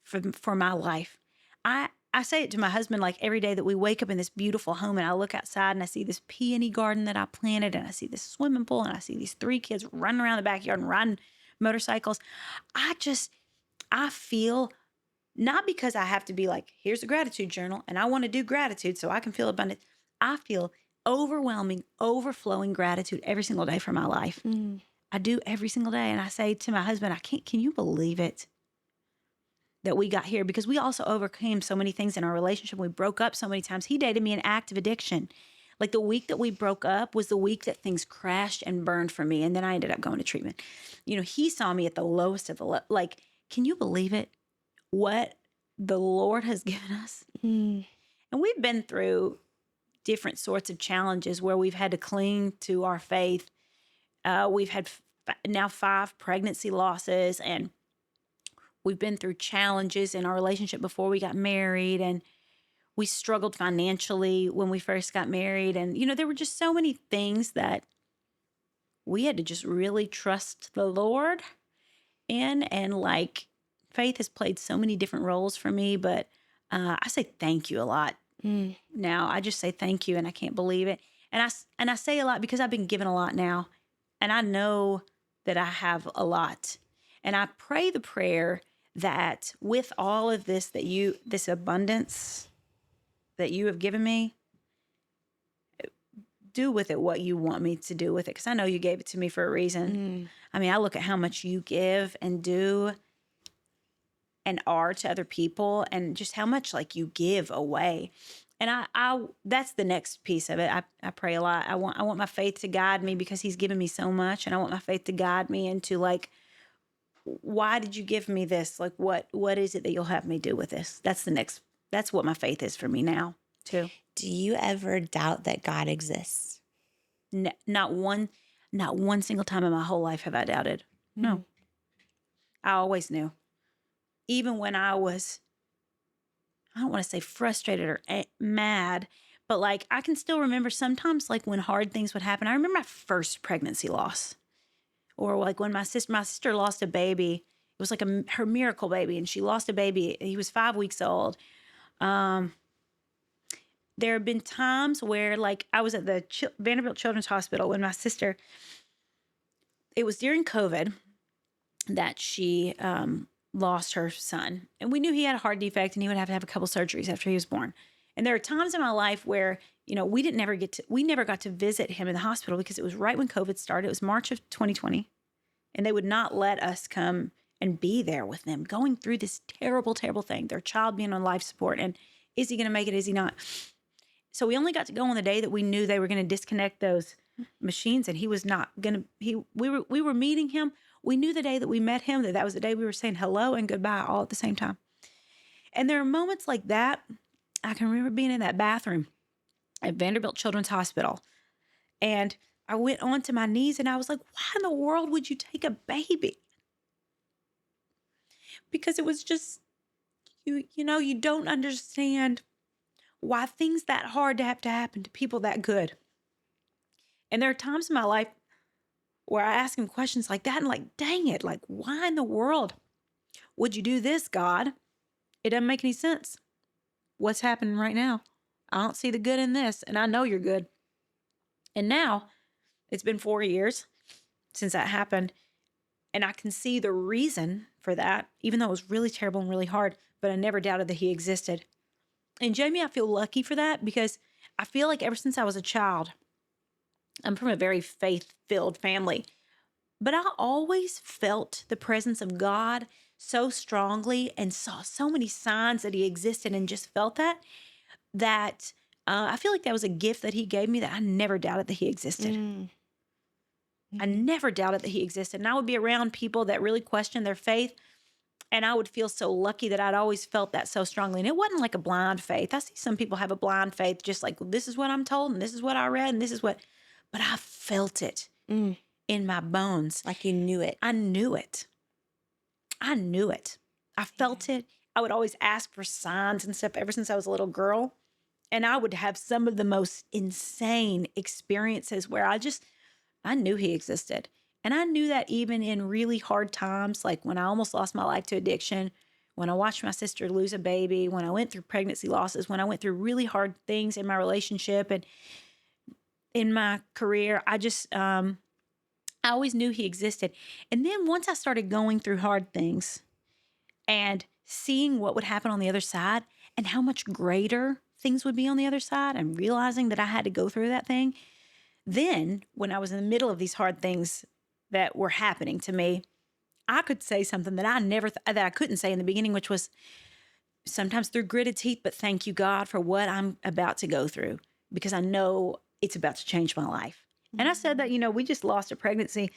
for my life. I say it to my husband like every day that we wake up in this beautiful home and I look outside and I see this peony garden that I planted and I see this swimming pool and I see these 3 kids running around the backyard and riding motorcycles. I feel, not because I have to be like, here's a gratitude journal and I want to do gratitude so I can feel abundant. I feel overwhelming, overflowing gratitude every single day for my life. I do every single day. And I say to my husband, can you believe it that we got here? Because we also overcame so many things in our relationship. We broke up so many times. He dated me in active addiction. Like the week that we broke up was the week that things crashed and burned for me. And then I ended up going to treatment. You know, he saw me at the lowest of the low. Like, can you believe it? What the Lord has given us? And we've been through different sorts of challenges where we've had to cling to our faith. We've had now 5 pregnancy losses, and we've been through challenges in our relationship before we got married, and we struggled financially when we first got married. And, you know, there were just so many things that we had to just really trust the Lord in. And like faith has played so many different roles for me, but I say thank you a lot. Now I just say thank you and I can't believe it. And I say a lot because I've been given a lot now and I know that I have a lot. And I pray the prayer that with all of this, this abundance that you have given me, do with it what you want me to do with it. Because I know you gave it to me for a reason. I mean, I look at how much you give and do and are to other people, and just how much like you give away. And I that's the next piece of it. I pray a lot. I want my faith to guide me because he's given me so much, and I want my faith to guide me into like, why did you give me this? Like, what is it that you'll have me do with this? That's what my faith is for me now too. Do you ever doubt that God exists? Not one single time in my whole life have I doubted. No. I always knew. Even when I was, I don't want to say frustrated or mad, but like I can still remember sometimes like when hard things would happen. I remember my first pregnancy loss, or like when my sister lost a baby. It was like her miracle baby, and she lost a baby. He was 5 weeks old. There have been times where like I was at the Vanderbilt Children's Hospital when my sister, it was during COVID that she lost her son. And we knew he had a heart defect and he would have to have a couple surgeries after he was born. And there are times in my life where, you know, we never got to visit him in the hospital because it was right when COVID started. It was March of 2020. And they would not let us come and be there with them going through this terrible, terrible thing. Their child being on life support. And is he going to make it? Is he not? So we only got to go on the day that we knew they were going to disconnect those machines, and he was not going to. We were meeting him. We knew the day that we met him that was the day we were saying hello and goodbye all at the same time. And there are moments like that. I can remember being in that bathroom at Vanderbilt Children's Hospital, and I went onto my knees and I was like, "Why in the world would you take a baby?" Because it was just you don't understand why things that hard to have to happen to people that good. And there are times in my life where I ask him questions like that and like, dang it, like, why in the world would you do this, God? It doesn't make any sense. What's happening right now? I don't see the good in this, and I know you're good. And now it's been 4 years since that happened, and I can see the reason for that, even though it was really terrible and really hard, but I never doubted that he existed. And Jamie, I feel lucky for that because I feel like ever since I was a child, I'm from a very faith-filled family, but I always felt the presence of God so strongly and saw so many signs that he existed and just felt that I feel like that was a gift that he gave me that I never doubted that he existed. I never doubted that he existed. And I would be around people that really questioned their faith, and I would feel so lucky that I'd always felt that so strongly. And it wasn't like a blind faith. I see some people have a blind faith, just like, well, this is what I'm told, and this is what I read, and this is what, but I felt it in my bones. Like you knew it. I knew it. I knew it. I felt it. I would always ask for signs and stuff ever since I was a little girl. And I would have some of the most insane experiences where I knew he existed. And I knew that even in really hard times, like when I almost lost my life to addiction, when I watched my sister lose a baby, when I went through pregnancy losses, when I went through really hard things in my relationship and in my career, I always knew he existed. And then once I started going through hard things and seeing what would happen on the other side and how much greater things would be on the other side and realizing that I had to go through that thing, then when I was in the middle of these hard things that were happening to me, I could say something that I couldn't say in the beginning, which was sometimes through gritted teeth, but thank you, God, for what I'm about to go through, because I know it's about to change my life. And I said that, we just lost a pregnancy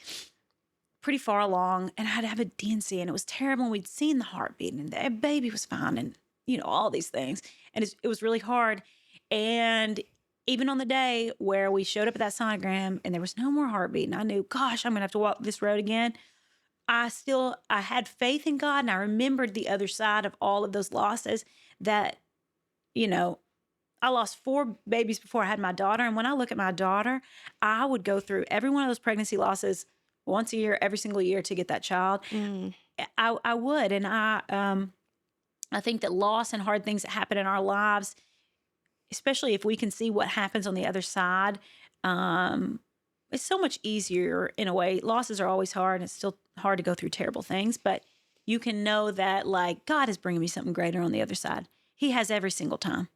pretty far along, and I had to have a D&C, and it was terrible. And we'd seen the heartbeat, and the baby was fine, and all these things. And it was really hard. And even on the day where we showed up at that sonogram and there was no more heartbeat, and I knew, gosh, I'm gonna have to walk this road again, I had faith in God, and I remembered the other side of all of those losses that, I lost 4 babies before I had my daughter. And when I look at my daughter, I would go through every one of those pregnancy losses once a year, every single year to get that child. I would. And I think that loss and hard things that happen in our lives, especially if we can see what happens on the other side, it's so much easier in a way. Losses are always hard, and it's still hard to go through terrible things, but you can know that like God is bringing me something greater on the other side. He has every single time.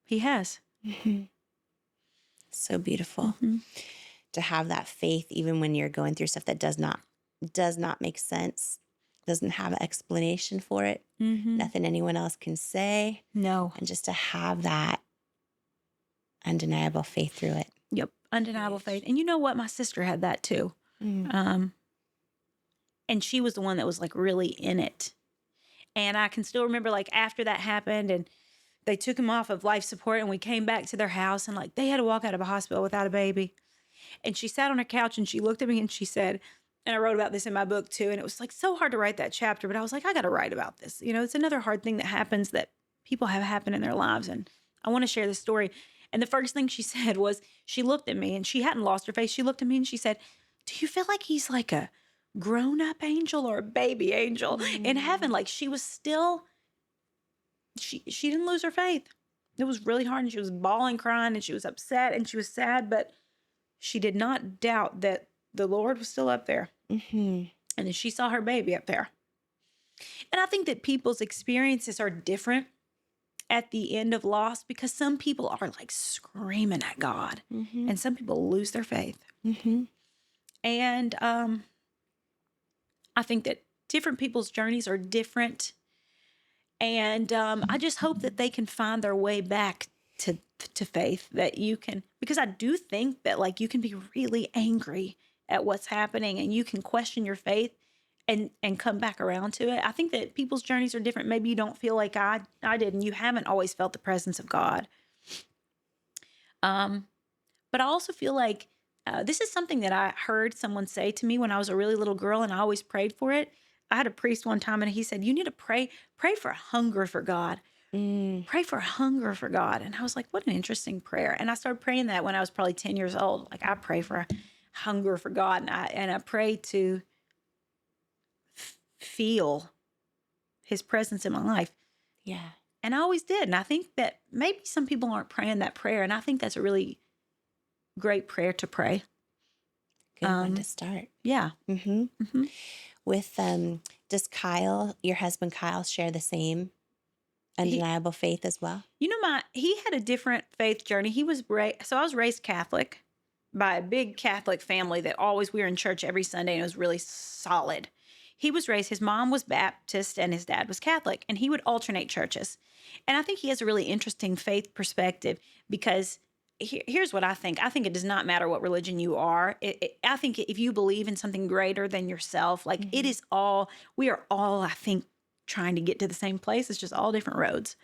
He has. So beautiful Mm-hmm. to have that faith, even when you're going through stuff that does not make sense, doesn't have an explanation for it, nothing anyone else can say, No. and just to have that undeniable faith through it. Yep. Undeniable faith. And you know what? My sister had that too. And she was the one that was like really in it. And I can still remember like after that happened and they took him off of life support and we came back to their house and like they had to walk out of a hospital without a baby. And she sat on her couch and she looked at me and she said, and I wrote about this in my book too. And it was like so hard to write that chapter, but I was like, I got to write about this. You know, it's another hard thing that happens that people have happen in their lives. And I want to share this story. And the first thing she said was she looked at me and she hadn't lost her face. She looked at me and she said, do you feel like he's like a grown-up angel or a baby angel in heaven? Like she was still, she didn't lose her faith. It was really hard and she was bawling, crying, and she was upset and she was sad, but she did not doubt that the Lord was still up there. And then she saw her baby up there. And I think that people's experiences are different at the end of loss because some people are like screaming at God and some people lose their faith. And I think that different people's journeys are different. And I just hope that they can find their way back to faith, that you can, because I do think that like you can be really angry at what's happening and you can question your faith and come back around to it. I think that people's journeys are different. Maybe you don't feel like I did, and you haven't always felt the presence of God. But I also feel like this is something that I heard someone say to me when I was a really little girl, and I always prayed for it. I had a priest one time, and he said, you need to pray for hunger for God. Pray for hunger for God. And I was like, what an interesting prayer. And I started praying that when I was probably 10 years old. Like I pray for hunger for God, and I pray to feel his presence in my life. Yeah. And I always did. And I think that maybe some people aren't praying that prayer. And I think that's a really great prayer to pray. Good one to start. Yeah. With, does Kyle, your husband Kyle, share the same undeniable faith as well? You know, he had a different faith journey. He was so I was raised Catholic by a big Catholic family that we were in church every Sunday, and it was really solid. He was raised, his mom was Baptist and his dad was Catholic, and he would alternate churches. And I think he has a really interesting faith perspective because here's what I think. I think it does not matter what religion you are. I think if you believe in something greater than yourself, like it is we are all, I think, trying to get to the same place. It's just all different roads.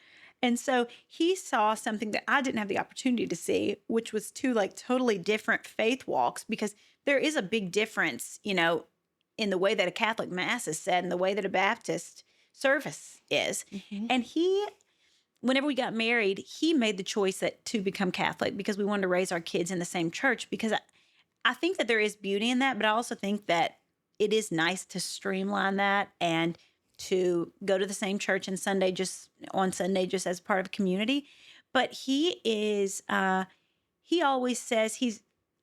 And so he saw something that I didn't have the opportunity to see, which was two like totally different faith walks, because there is a big difference, you know, in the way that a Catholic mass is said and the way that a Baptist service is. And whenever we got married, he made the choice to become Catholic because we wanted to raise our kids in the same church, because I think that there is beauty in that, but I also think that it is nice to streamline that and to go to the same church on Sunday just as part of a community. But he is, he always says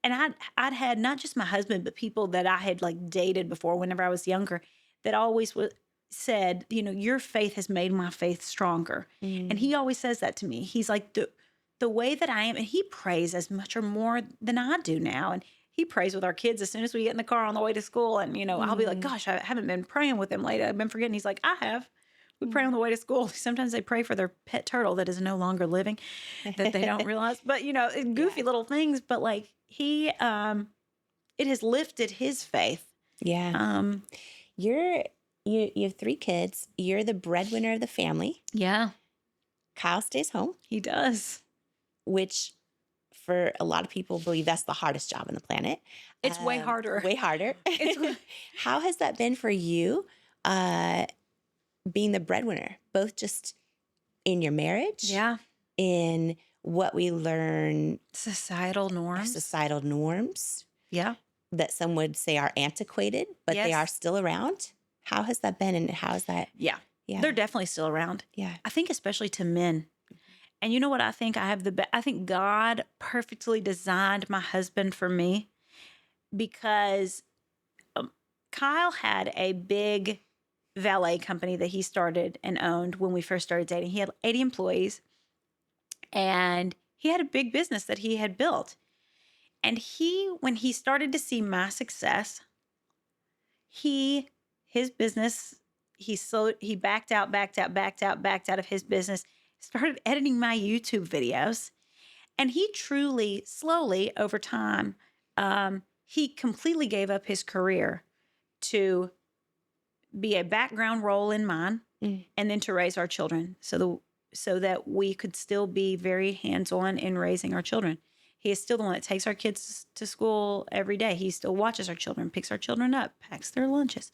and I'd had not just my husband, but people that I had like dated before whenever I was younger that always said, you know, your faith has made my faith stronger. And he always says that to me. He's like, the way that I am, and he prays as much or more than I do now. And he prays with our kids as soon as we get in the car on the way to school. And, you know, I'll be like, gosh, I haven't been praying with them lately. I've been forgetting. He's like, I have. We pray on the way to school. Sometimes they pray for their pet turtle that is no longer living, that they don't realize. But, you know, goofy little things. But like it has lifted his faith. Yeah. You have 3 kids. You're the breadwinner of the family. Yeah. Kyle stays home. He does. Which for a lot of people believe that's the hardest job on the planet. It's way harder. Way harder. How has that been for you, being the breadwinner, both just in your marriage, Yeah. in what we learn, Societal norms. Yeah. that some would say are antiquated, but they Yes. are still around? How has that been, and how is that? Yeah. Yeah. They're definitely still around. Yeah. I think especially to men. And you know what I think? I think God perfectly designed my husband for me because Kyle had a big valet company that he started and owned when we first started dating. He had 80 employees, and he had a big business that he had built. And when he started to see my success, his business, he backed out of his business, started editing my YouTube videos. And he truly, slowly over time, he completely gave up his career to be a background role in mine, and then to raise our children so that we could still be very hands-on in raising our children. He is still the one that takes our kids to school every day. He still watches our children, picks our children up, packs their lunches.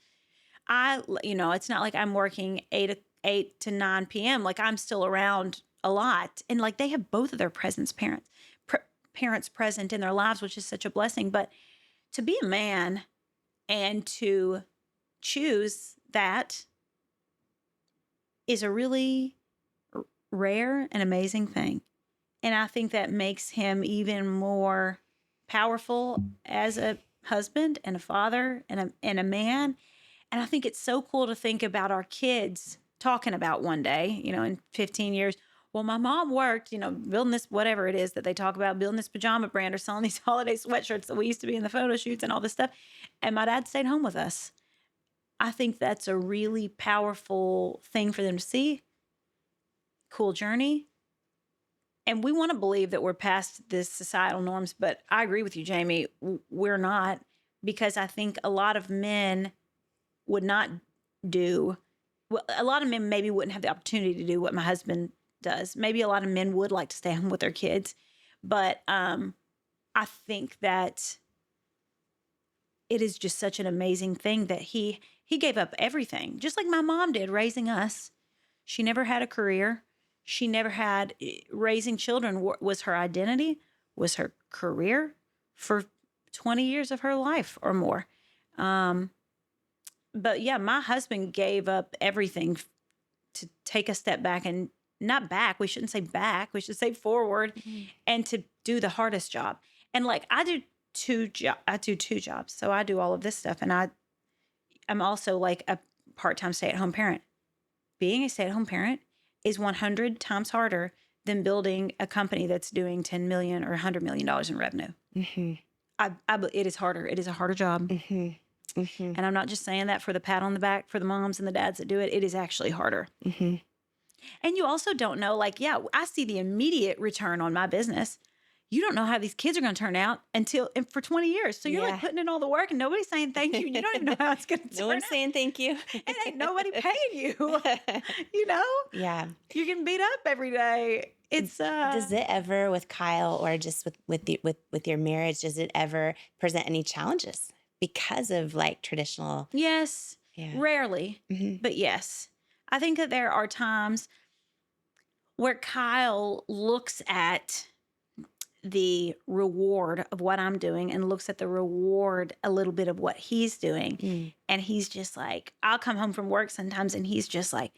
It's not like I'm working 8 to 9 p.m. Like, I'm still around a lot. And like, they have both of their parents present in their lives, which is such a blessing. But to be a man and to choose that is a really rare and amazing thing. And I think that makes him even more powerful as a husband and a father and a man. And I think it's so cool to think about our kids talking about one day, in 15 years. Well, my mom worked, building this, whatever it is that they talk about, building this pajama brand or selling these holiday sweatshirts that we used to be in the photo shoots and all this stuff. And my dad stayed home with us. I think that's a really powerful thing for them to see. Cool journey. And we want to believe that we're past this societal norms, but I agree with you, Jamie. We're not, because I think a lot of men would not a lot of men maybe wouldn't have the opportunity to do what my husband does. Maybe a lot of men would like to stay home with their kids, but I think that it is just such an amazing thing that he gave up everything, just like my mom did raising us. She never had a career. She never had, raising children was her identity, was her career for 20 years of her life or more. But yeah, my husband gave up everything to take a step back, and not back. We shouldn't say back. We should say forward, and to do the hardest job. And like, I do two jobs. So I do all of this stuff. And I'm also like a part-time stay-at-home parent. Being a stay-at-home parent is 100 times harder than building a company that's doing $10 million or $100 million in revenue. It is harder. It is a harder job. And I'm not just saying that for the pat on the back for the moms and the dads that do it. It is actually harder. And you also don't know, like, yeah, I see the immediate return on my business. You don't know how these kids are going to turn out for 20 years. So you're like putting in all the work and nobody's saying thank you. You don't even know how it's going to turn out. No one's saying thank you. And ain't nobody paying you. Yeah. You're getting beat up every day. It's Does it ever, with Kyle or just with your marriage, does it ever present any challenges because of like traditional? Yes. Rarely. But yes. I think that there are times where Kyle looks at the reward of what I'm doing and looks at the reward a little bit of what he's doing. And he's just like, I'll come home from work sometimes and he's just like,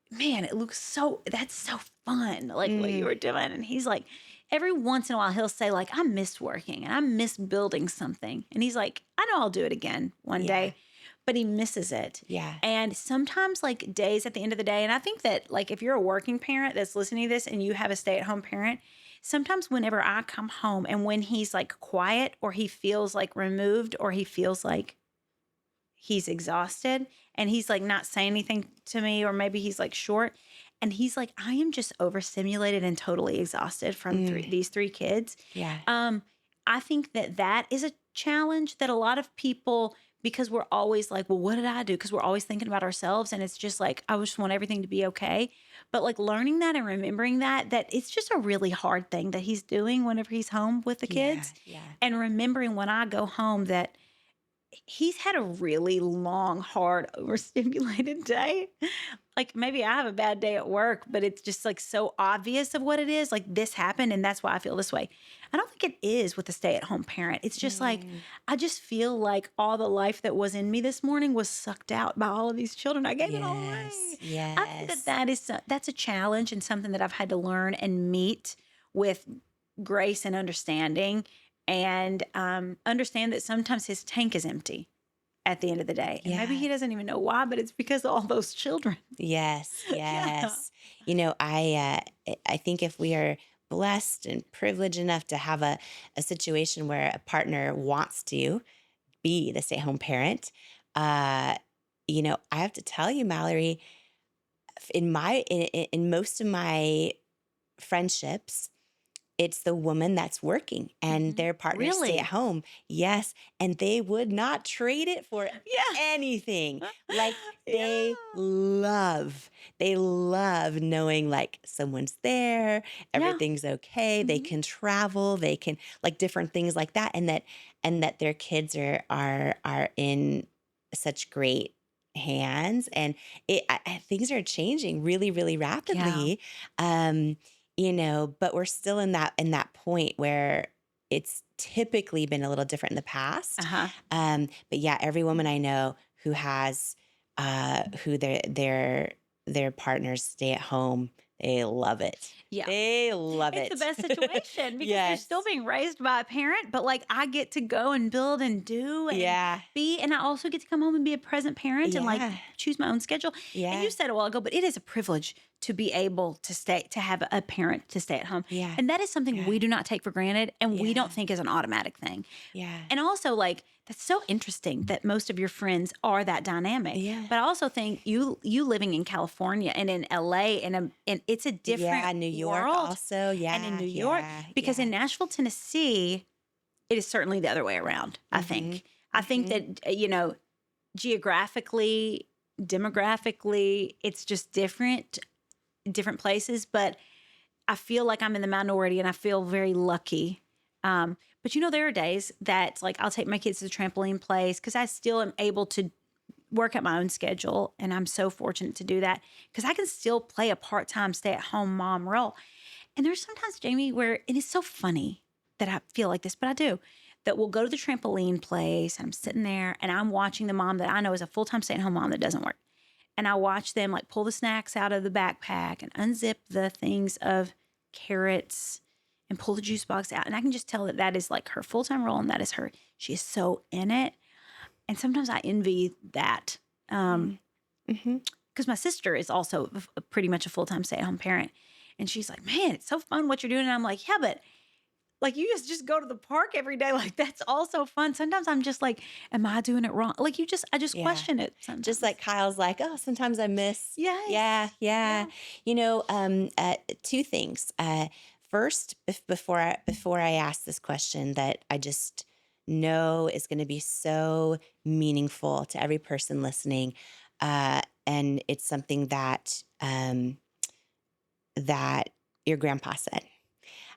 man, that's so fun. Like what you were doing. And he's like, every once in a while he'll say like, I miss working and I miss building something. And he's like, I know I'll do it again one day, but he misses it. Yeah. And sometimes like days at the end of the day. And I think that like, if you're a working parent that's listening to this and you have a stay-at-home parent, sometimes whenever I come home and when he's like quiet or he feels like removed or he feels like he's exhausted and he's like not saying anything to me, or maybe he's like short and he's like, I am just overstimulated and totally exhausted from these 3 kids. Yeah. I think that is a challenge that a lot of people, because we're always like, well, what did I do? Because we're always thinking about ourselves. And it's just like, I just want everything to be okay. But like learning that and remembering that it's just a really hard thing that he's doing whenever he's home with the kids. Yeah. And remembering when I go home that he's had a really long, hard, overstimulated day. Like maybe I have a bad day at work, but it's just like so obvious of what it is. Like this happened and that's why I feel this way. I don't think it is with a stay-at-home parent. It's just like, I just feel like all the life that was in me this morning was sucked out by all of these children. I gave it all away. Yes. I think that's a challenge and something that I've had to learn and meet with grace and understanding, and understand that sometimes his tank is empty. at the end of the day. And maybe Yeah. he doesn't even know why, but it's because of all those children. Yes, Yeah. yes. I think if we are blessed and privileged enough to have a situation where a partner wants to be the stay-at-home parent, uh, I have to tell you, Mallory, in most of my friendships, it's the woman that's working and their partners stay at Really? home. Yes. And they would not trade it for Yeah. anything. Like Yeah. they love knowing like someone's there, Yeah. everything's okay, they Mhm. can travel, they can like different things like that. And that their kids are in such great hands. And things are changing really, really Yeah. rapidly. But we're still in that point where it's typically been a little different in the past. Uh-huh. But yeah, every woman I know who has who their partners stay at home, they love it. Yeah. They love It's the it. best situation because they're Yes. still being raised by a parent, but like I get to go and build and do and Yeah. be, and I also get to come home and be a present parent and like Yeah. choose my own schedule. And Yeah. you said a while ago, but it is a privilege to be able to have a parent to stay at home. Yeah. And that is something Yeah. we do not take for granted and we Yeah. don't think is an automatic thing. Yeah. And also, like, that's so interesting that most of your friends are that dynamic. Yeah. But I also think you living in California and in LA and it's a different Yeah, New York world. also. Yeah. And in New York, yeah, because yeah. in Nashville, Tennessee, it is certainly the other way around, I think. I think that, geographically, demographically, it's just different places. But I feel like I'm in the minority and I feel very lucky. But there are days that like I'll take my kids to the trampoline place because I still am able to work at my own schedule. And I'm so fortunate to do that because I can still play a part-time stay-at-home mom role. And there's sometimes, Jamie, where it is so funny that I feel like this, but I do, that we'll go to the trampoline place and I'm sitting there and I'm watching the mom that I know is a full-time stay-at-home mom that doesn't work. And I watch them like pull the snacks out of the backpack and unzip the things of carrots and pull the juice box out. And I can just tell that that is like her full-time role and that is her. She is so in it. And sometimes I envy that. Because my sister is also pretty much a full-time stay-at-home parent. And she's like, man, it's so fun what you're doing. And I'm like, yeah, but like you just go to the park every day. Like that's also fun. Sometimes I'm just like, am I doing it wrong? Like I just Yeah. question it sometimes. Just like Kyle's like, oh, sometimes I miss. Yes. Yeah. Two things. First, before I ask this question that I just know is going to be so meaningful to every person listening, and it's something that that your grandpa said.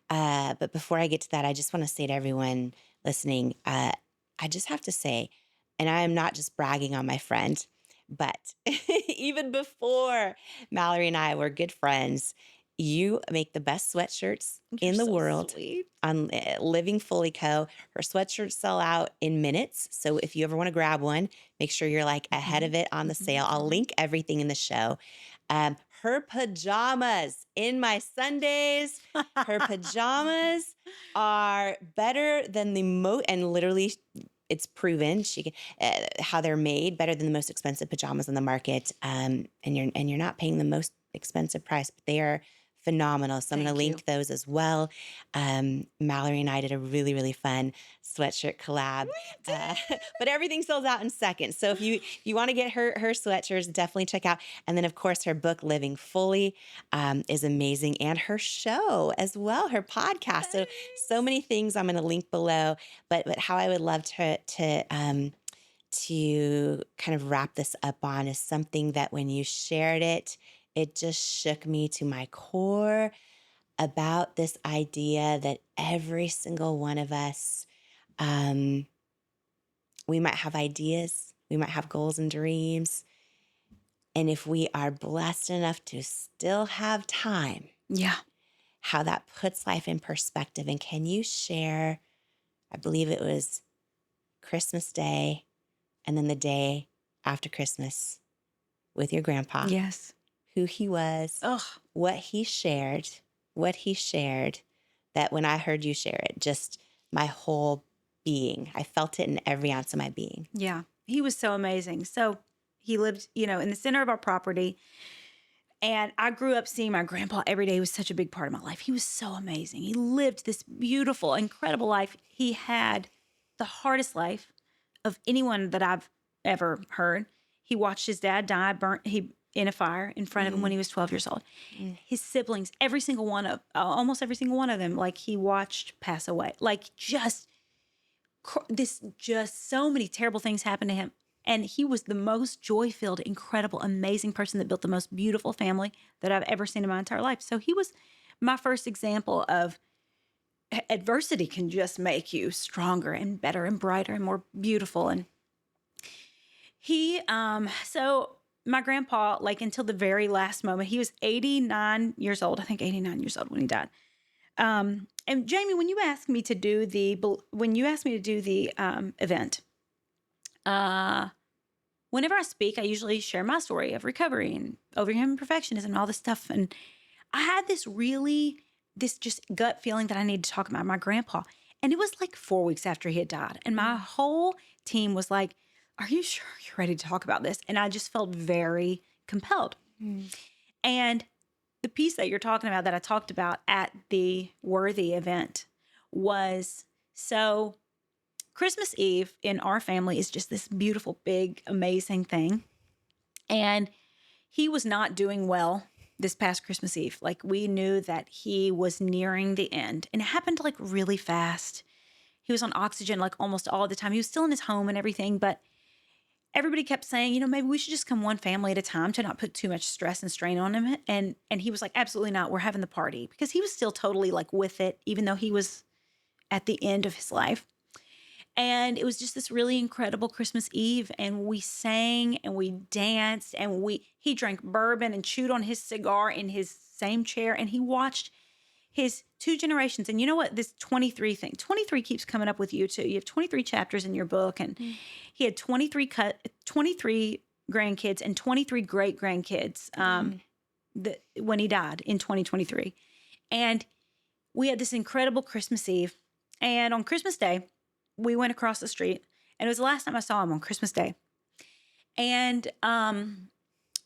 But before I get to that, I just want to say to everyone listening, I just have to say, and I am not just bragging on my friend, but even before Mallory and I were good friends, you make the best sweatshirts You're in the so world sweet. on Living Fully Co. Her sweatshirts sell out in minutes. So if you ever want to grab one, make sure you're like ahead of it on the sale. I'll link everything in the show. Her pajamas in my Sundays, her pajamas are better than the and literally it's proven she can how they're made better than the most expensive pajamas on the market. And you're not paying the most expensive price, but they are phenomenal. So I'm going to Thank link those as well. Mallory and I did a really, really fun sweatshirt collab, but everything sells out in seconds. So if you want to get her sweatshirts, definitely check out. And then of course her book Living Fully is amazing, and her show as well, her podcast. So many things I'm going to link below. But how I would love to kind of wrap this up on is something that when you shared it, it just shook me to my core about this idea that every single one of us, we might have ideas, we might have goals and dreams. And if we are blessed enough to still have time, Yeah. how that puts life in perspective. And can you share, I believe it was Christmas Day and then the day after Christmas with your grandpa, Yes. who he was, Ugh. what he shared, that when I heard you share it, just my whole being, I felt it in every ounce of my being. Yeah. he was so amazing. So he lived, in the center of our property. And I grew up seeing my grandpa every day. He was such a big part of my life. He was so amazing. He lived this beautiful, incredible life. He had the hardest life of anyone that I've ever heard. He watched his dad die, in a fire in front of him when he was 12 years old. His siblings, almost every single one of them, like he watched pass away. Like just so many terrible things happened to him. And he was the most joy-filled, incredible, amazing person that built the most beautiful family that I've ever seen in my entire life. So he was my first example of adversity can just make you stronger and better and brighter and more beautiful. And so my grandpa, like until the very last moment, he was 89 years old. I think 89 years old when he died. And Jamie, when you asked me to do the event, whenever I speak, I usually share my story of recovery and overcoming perfectionism and all this stuff. And I had this just gut feeling that I needed to talk about my grandpa. And it was like 4 weeks after he had died. And my whole team was like, are you sure you're ready to talk about this? And I just felt very compelled. And the piece that you're talking about that I talked about at the Worthy event was, so Christmas Eve in our family is just this beautiful, big, amazing thing. And he was not doing well this past Christmas Eve. Like we knew that he was nearing the end, and it happened like really fast. He was on oxygen like almost all the time. He was still in his home and everything, but everybody kept saying, maybe we should just come one family at a time to not put too much stress and strain on him. And he was like, absolutely not. We're having the party, because he was still totally like with it, even though he was at the end of his life. And it was just this really incredible Christmas Eve. And we sang and we danced and he drank bourbon and chewed on his cigar in his same chair. And he watched his 2 generations. And you know what? This 23 thing, 23 keeps coming up with you too. You have 23 chapters in your book, and he had 23 grandkids and 23 great grandkids when he died in 2023. And we had this incredible Christmas Eve. And on Christmas Day, we went across the street, and it was the last time I saw him on Christmas Day. And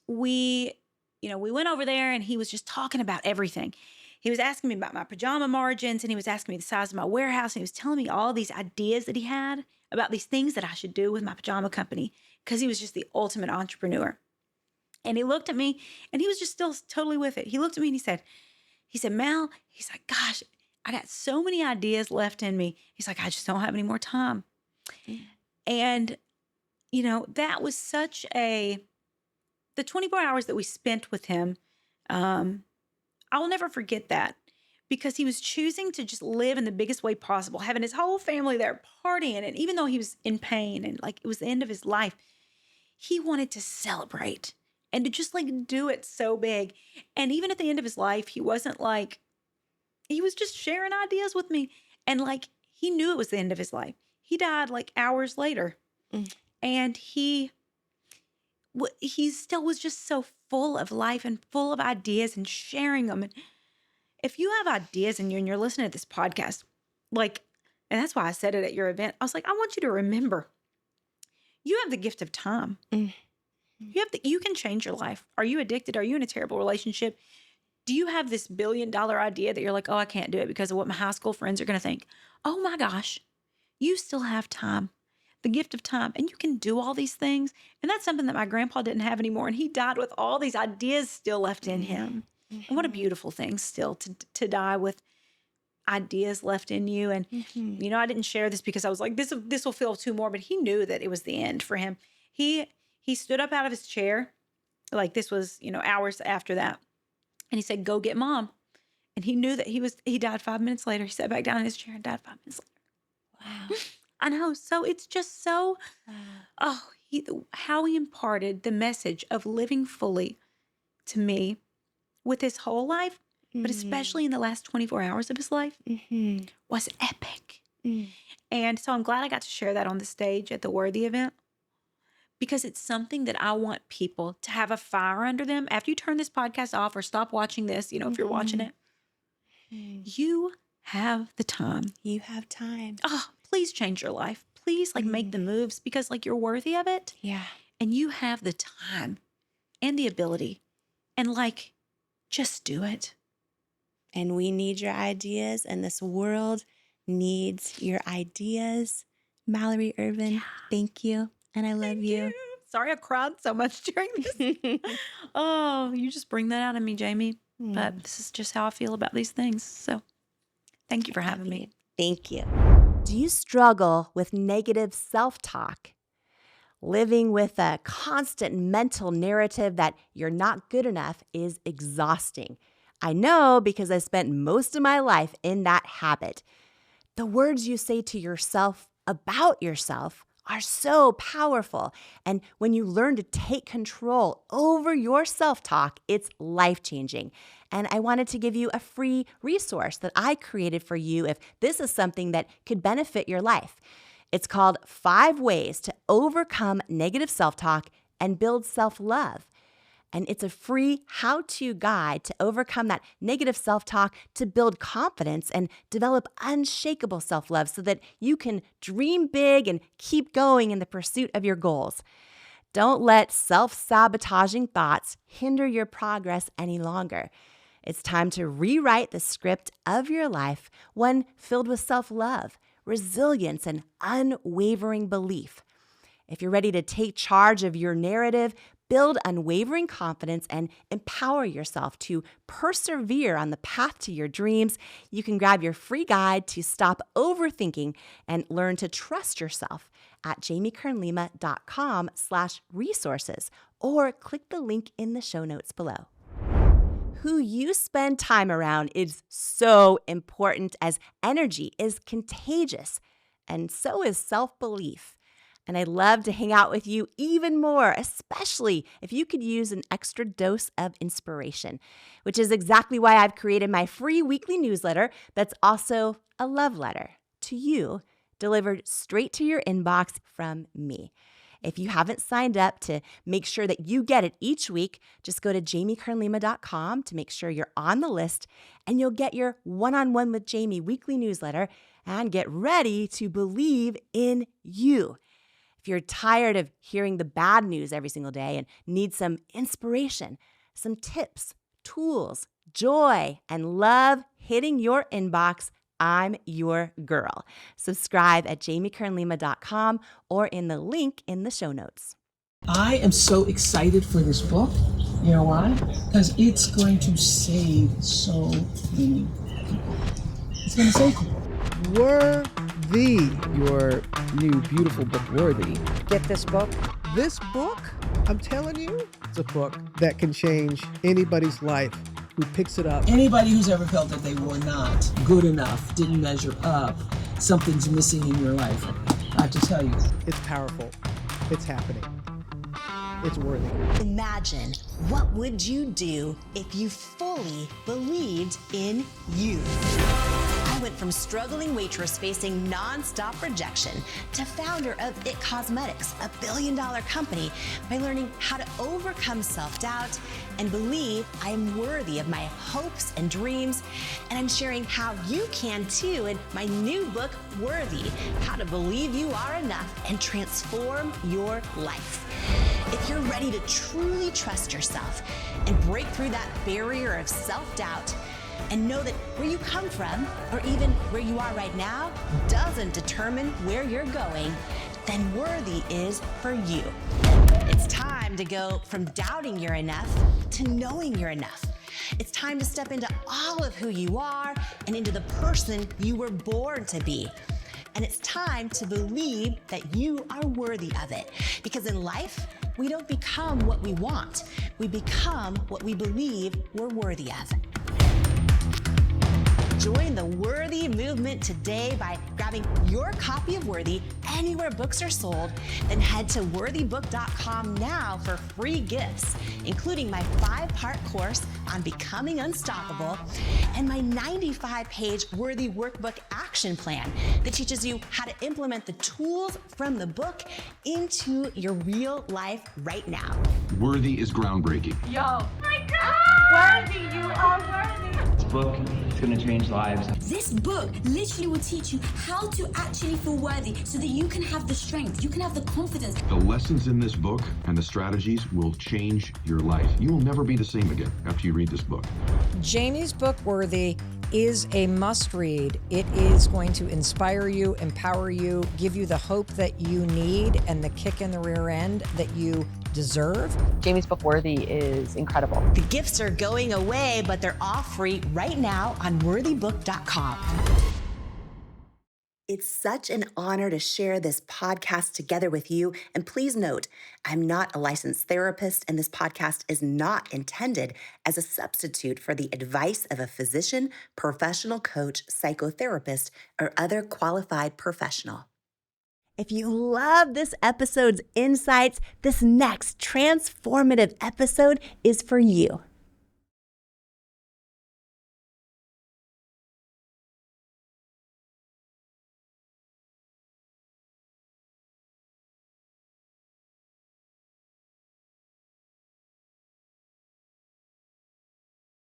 we went over there, and he was just talking about everything. He was asking me about my pajama margins, and he was asking me the size of my warehouse, and he was telling me all these ideas that he had about these things that I should do with my pajama company, because he was just the ultimate entrepreneur. And he looked at me, and he was just still totally with it. He looked at me and he said, Mal, he's like, gosh, I got so many ideas left in me. He's like, I just don't have any more time. And, that was the 24 hours that we spent with him, I will never forget that, because he was choosing to just live in the biggest way possible, having his whole family there partying. And even though he was in pain and like it was the end of his life, he wanted to celebrate and to just like do it so big. And even at the end of his life, he wasn't like, he was just sharing ideas with me. And like, he knew it was the end of his life. He died like hours later. And he still was just so full of life and full of ideas and sharing them. And if you have ideas and you're listening to this podcast, like, and that's why I said it at your event, I was like, I want you to remember, you have the gift of time. You can change your life. Are you addicted? Are you in a terrible relationship? Do you have this $1 billion idea that you're like, oh, I can't do it because of what my high school friends are going to think? Oh my gosh, you still have time, the gift of time, and you can do all these things. And that's something that my grandpa didn't have anymore. And he died with all these ideas still left in him. And what a beautiful thing still to die with ideas left in you. And, I didn't share this because I was like, this will feel too morbid. He knew that it was the end for him. He stood up out of his chair. Like this was, hours after that. And he said, go get Mom. And he knew that he died 5 minutes later. He sat back down in his chair and died 5 minutes later. Wow. I know. So it's just so, how he imparted the message of living fully to me with his whole life, but especially in the last 24 hours of his life, was epic. And so I'm glad I got to share that on the stage at the Worthy event, because it's something that I want people to have a fire under them. After you turn this podcast off or stop watching this, if you're watching it, you have the time. You have time. Oh, please change your life. please like make the moves because like you're worthy of it. Yeah. And you have the time and the ability and like just do it. And we need your ideas, and this world needs your ideas. Mallory Ervin, thank you. And I love you. Sorry I cried so much during this. Oh, you just bring that out of me, Jamie. But this is just how I feel about these things. So thank you for having me. Thank you. Do you struggle with negative self-talk? Living with a constant mental narrative that you're not good enough is exhausting. I know because I spent most of my life in that habit. The words you say to yourself about yourself are so powerful. And when you learn to take control over your self-talk, it's life-changing. And I wanted to give you a free resource that I created for you if this is something that could benefit your life. It's called 5 Ways to Overcome Negative Self-Talk and Build Self-Love. And it's a free how-to guide to overcome that negative self-talk, to build confidence and develop unshakable self-love so that you can dream big and keep going in the pursuit of your goals. Don't let self-sabotaging thoughts hinder your progress any longer. It's time to rewrite the script of your life, one filled with self-love, resilience, and unwavering belief. If you're ready to take charge of your narrative, build unwavering confidence, and empower yourself to persevere on the path to your dreams, you can grab your free guide to stop overthinking and learn to trust yourself at jamiekernlima.com/resources or click the link in the show notes below. Who you spend time around is so important, as energy is contagious, and so is self-belief. And I'd love to hang out with you even more, especially if you could use an extra dose of inspiration, which is exactly why I've created my free weekly newsletter that's also a love letter to you, delivered straight to your inbox from me. If you haven't signed up to make sure that you get it each week, just go to jamiekernlima.com to make sure you're on the list, and you'll get your One-on-One with Jamie weekly newsletter and get ready to believe in you. If you're tired of hearing the bad news every single day and need some inspiration, some tips, tools, joy, and love hitting your inbox, I'm your girl. Subscribe at jamiekernlima.com or in the link in the show notes. I am so excited for this book. You know why? Because it's going to save so many people. It's going to save people. Worthy. Your new beautiful book, Worthy. Get this book. This book, I'm telling you, it's a book that can change anybody's life who picks it up. Anybody who's ever felt that they were not good enough, didn't measure up, something's missing in your life, I have to tell you. It's powerful. It's happening. It's worthy. Imagine, what would you do if you fully believed in you? I went from struggling waitress facing nonstop rejection to founder of IT Cosmetics, a billion-dollar company, by learning how to overcome self-doubt and believe I am worthy of my hopes and dreams. And I'm sharing how you can too in my new book, Worthy, How to Believe You Are Enough and Transform Your Life. If you're ready to truly trust yourself and break through that barrier of self-doubt, and know that where you come from, or even where you are right now, doesn't determine where you're going, then Worthy is for you. It's time to go from doubting you're enough to knowing you're enough. It's time to step into all of who you are and into the person you were born to be. And it's time to believe that you are worthy of it. Because in life, we don't become what we want. We become what we believe we're worthy of. Join the Worthy movement today by grabbing your copy of Worthy anywhere books are sold. Then head to worthybook.com now for free gifts, including my 5-part course on becoming unstoppable and my 95-page Worthy Workbook action plan that teaches you how to implement the tools from the book into your real life right now. Worthy is groundbreaking. Yo, my God! Worthy, you are worthy. book is going to change lives. This book literally will teach you how to actually feel worthy so that you can have the strength, you can have the confidence. The lessons in this book and the strategies will change your life. You will never be the same again after you read this book. Jamie's book, Worthy, is a must read. It is going to inspire you, empower you, give you the hope that you need and the kick in the rear end that you deserve. Jamie's book, Worthy, is incredible. The gifts are going away, but they're all free right now on worthybook.com. It's such an honor to share this podcast together with you. And please note, I'm not a licensed therapist, and this podcast is not intended as a substitute for the advice of a physician, professional coach, psychotherapist, or other qualified professional. If you love this episode's insights, this next transformative episode is for you.